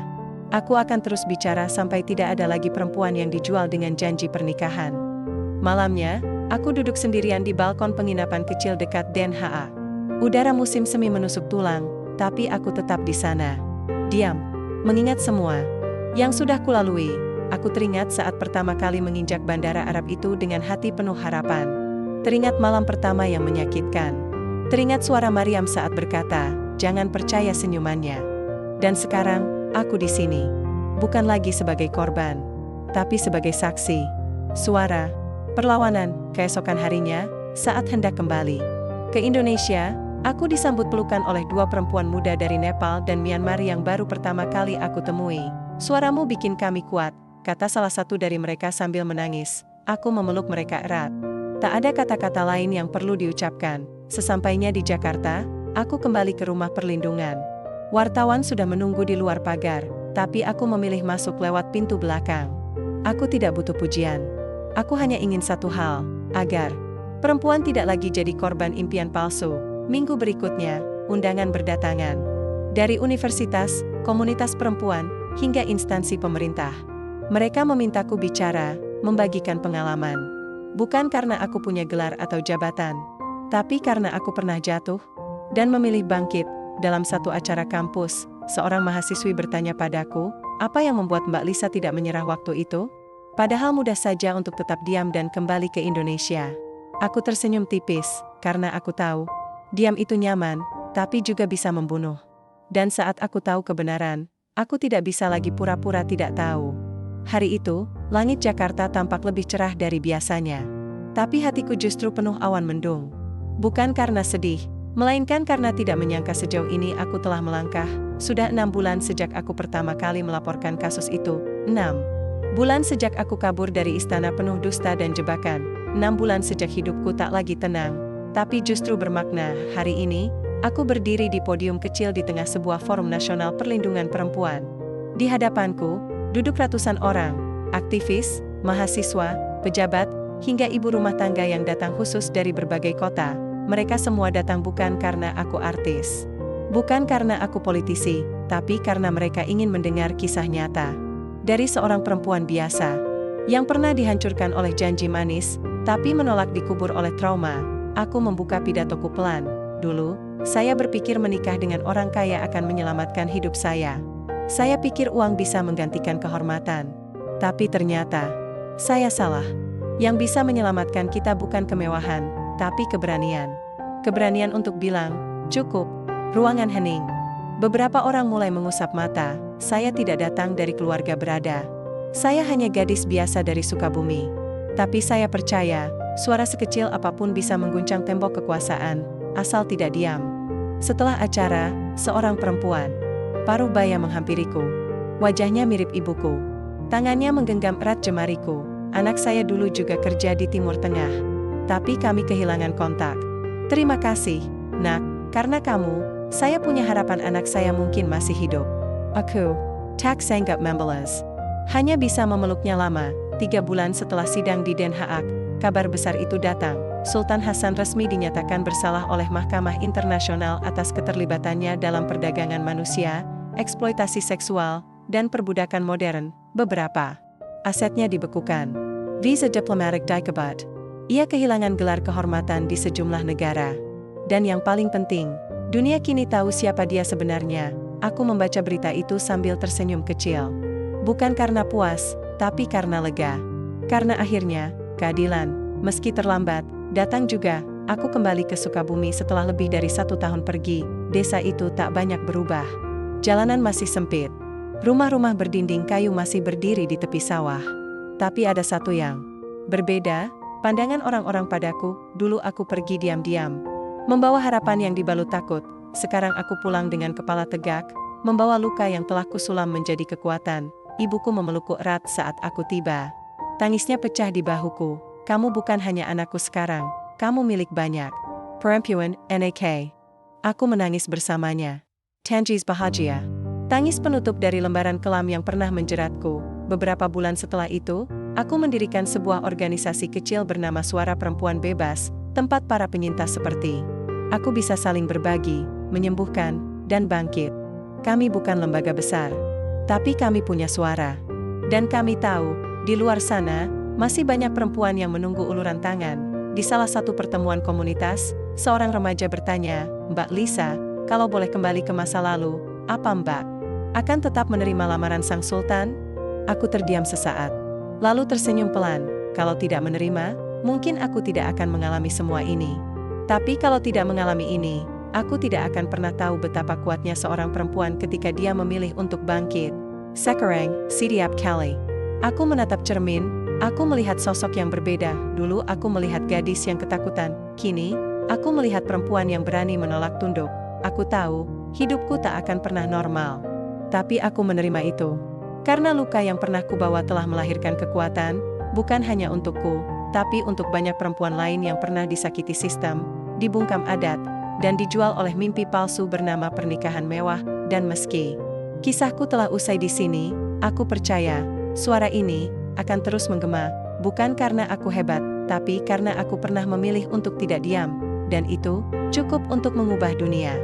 Aku akan terus bicara sampai tidak ada lagi perempuan yang dijual dengan janji pernikahan. Malamnya, aku duduk sendirian di balkon penginapan kecil dekat Den Haag. Udara musim semi menusuk tulang, tapi aku tetap di sana. Diam. Mengingat semua yang sudah kulalui, aku teringat saat pertama kali menginjak bandara Arab itu dengan hati penuh harapan. Teringat malam pertama yang menyakitkan. Teringat suara Mariam saat berkata, jangan percaya senyumannya. Dan sekarang, aku di sini. Bukan lagi sebagai korban, tapi sebagai saksi. Suara, perlawanan, keesokan harinya, saat hendak kembali ke Indonesia, aku disambut pelukan oleh dua perempuan muda dari Nepal dan Myanmar yang baru pertama kali aku temui. Suaramu bikin kami kuat, kata salah satu dari mereka sambil menangis. Aku memeluk mereka erat. Tak ada kata-kata lain yang perlu diucapkan. Sesampainya di Jakarta, aku kembali ke rumah perlindungan. Wartawan sudah menunggu di luar pagar, tapi aku memilih masuk lewat pintu belakang. Aku tidak butuh pujian. Aku hanya ingin satu hal, agar perempuan tidak lagi jadi korban impian palsu. Minggu berikutnya, undangan berdatangan. Dari universitas, komunitas perempuan, hingga instansi pemerintah. Mereka memintaku bicara, membagikan pengalaman. Bukan karena aku punya gelar atau jabatan, tapi karena aku pernah jatuh, dan memilih bangkit. Dalam satu acara kampus, seorang mahasiswi bertanya padaku, apa yang membuat Mbak Lisa tidak menyerah waktu itu? Padahal mudah saja untuk tetap diam dan kembali ke Indonesia. Aku tersenyum tipis, karena aku tahu, diam itu nyaman, tapi juga bisa membunuh. Dan saat aku tahu kebenaran, aku tidak bisa lagi pura-pura tidak tahu. Hari itu, langit Jakarta tampak lebih cerah dari biasanya. Tapi hatiku justru penuh awan mendung. Bukan karena sedih, melainkan karena tidak menyangka sejauh ini aku telah melangkah. Sudah 6 bulan sejak aku pertama kali melaporkan kasus itu. 6 bulan sejak aku kabur dari istana penuh dusta dan jebakan. 6 bulan sejak hidupku tak lagi tenang, tapi justru bermakna. Hari ini, aku berdiri di podium kecil di tengah sebuah forum nasional perlindungan perempuan. Di hadapanku, duduk ratusan orang, aktivis, mahasiswa, pejabat, hingga ibu rumah tangga yang datang khusus dari berbagai kota. mereka semua datang bukan karena aku artis. Bukan karena aku politisi, tapi karena mereka ingin mendengar kisah nyata. Dari seorang perempuan biasa, yang pernah dihancurkan oleh janji manis, tapi menolak dikubur oleh trauma, aku membuka pidatoku pelan. Dulu, saya berpikir menikah dengan orang kaya akan menyelamatkan hidup saya. Saya pikir uang bisa menggantikan kehormatan. Tapi ternyata, saya salah. Yang bisa menyelamatkan kita bukan kemewahan, tapi keberanian. Keberanian untuk bilang, cukup. Ruangan hening. Beberapa orang mulai mengusap mata. Saya tidak datang dari keluarga berada. Saya hanya gadis biasa dari Sukabumi. Tapi saya percaya, suara sekecil apapun bisa mengguncang tembok kekuasaan, asal tidak diam. Setelah acara, seorang perempuan, paruh baya menghampiriku. Wajahnya mirip ibuku. Tangannya menggenggam erat jemariku. Anak saya dulu juga kerja di Timur Tengah. Tapi kami kehilangan kontak. Terima kasih, Nak, karena kamu, saya punya harapan anak saya mungkin masih hidup. Aku, tak sanggup membalas. Hanya bisa memeluknya lama. 3 bulan setelah sidang di Den Haag, kabar besar itu datang. Sultan Hasan resmi dinyatakan bersalah oleh Mahkamah Internasional atas keterlibatannya dalam perdagangan manusia, eksploitasi seksual, dan perbudakan modern. Beberapa asetnya dibekukan. Visa diplomatik dicabut. Ia kehilangan gelar kehormatan di sejumlah negara. Dan yang paling penting, dunia kini tahu siapa dia sebenarnya. Aku membaca berita itu sambil tersenyum kecil. Bukan karena puas, tapi karena lega. Karena akhirnya, keadilan, meski terlambat, datang juga. Aku kembali ke Sukabumi setelah lebih dari 1 tahun pergi. Desa itu tak banyak berubah. Jalanan masih sempit. Rumah-rumah berdinding kayu masih berdiri di tepi sawah. Tapi ada satu yang berbeda, pandangan orang-orang padaku. Dulu aku pergi diam-diam, membawa harapan yang dibalut takut. Sekarang aku pulang dengan kepala tegak, membawa luka yang telah kusulam menjadi kekuatan. Ibuku memelukku erat saat aku tiba. Tangisnya pecah di bahuku. Kamu bukan hanya anakku sekarang, kamu milik banyak. Perempuan, NAK. Aku menangis bersamanya. Tangies bahagia. Tangis penutup dari lembaran kelam yang pernah menjeratku. Beberapa bulan setelah itu, aku mendirikan sebuah organisasi kecil bernama Suara Perempuan Bebas, tempat para penyintas seperti aku bisa saling berbagi, menyembuhkan, dan bangkit. Kami bukan lembaga besar, tapi kami punya suara. Dan kami tahu, di luar sana, masih banyak perempuan yang menunggu uluran tangan. Di salah satu pertemuan komunitas, seorang remaja bertanya, Mbak Lisa, kalau boleh kembali ke masa lalu, apa Mbak akan tetap menerima lamaran sang sultan? Aku terdiam sesaat. Lalu tersenyum pelan. Kalau tidak menerima, mungkin aku tidak akan mengalami semua ini. Tapi kalau tidak mengalami ini, aku tidak akan pernah tahu betapa kuatnya seorang perempuan ketika dia memilih untuk bangkit. Sekarang, Sidiap Kali. Aku menatap cermin, aku melihat sosok yang berbeda. Dulu aku melihat gadis yang ketakutan. Kini, aku melihat perempuan yang berani menolak tunduk. Aku tahu, hidupku tak akan pernah normal. Tapi aku menerima itu. Karena luka yang pernah kubawa telah melahirkan kekuatan, bukan hanya untukku, tapi untuk banyak perempuan lain yang pernah disakiti sistem, dibungkam adat, dan dijual oleh mimpi palsu bernama pernikahan mewah. Dan meski kisahku telah usai di sini, aku percaya, suara ini akan terus menggema, bukan karena aku hebat, tapi karena aku pernah memilih untuk tidak diam, dan itu cukup untuk mengubah dunia.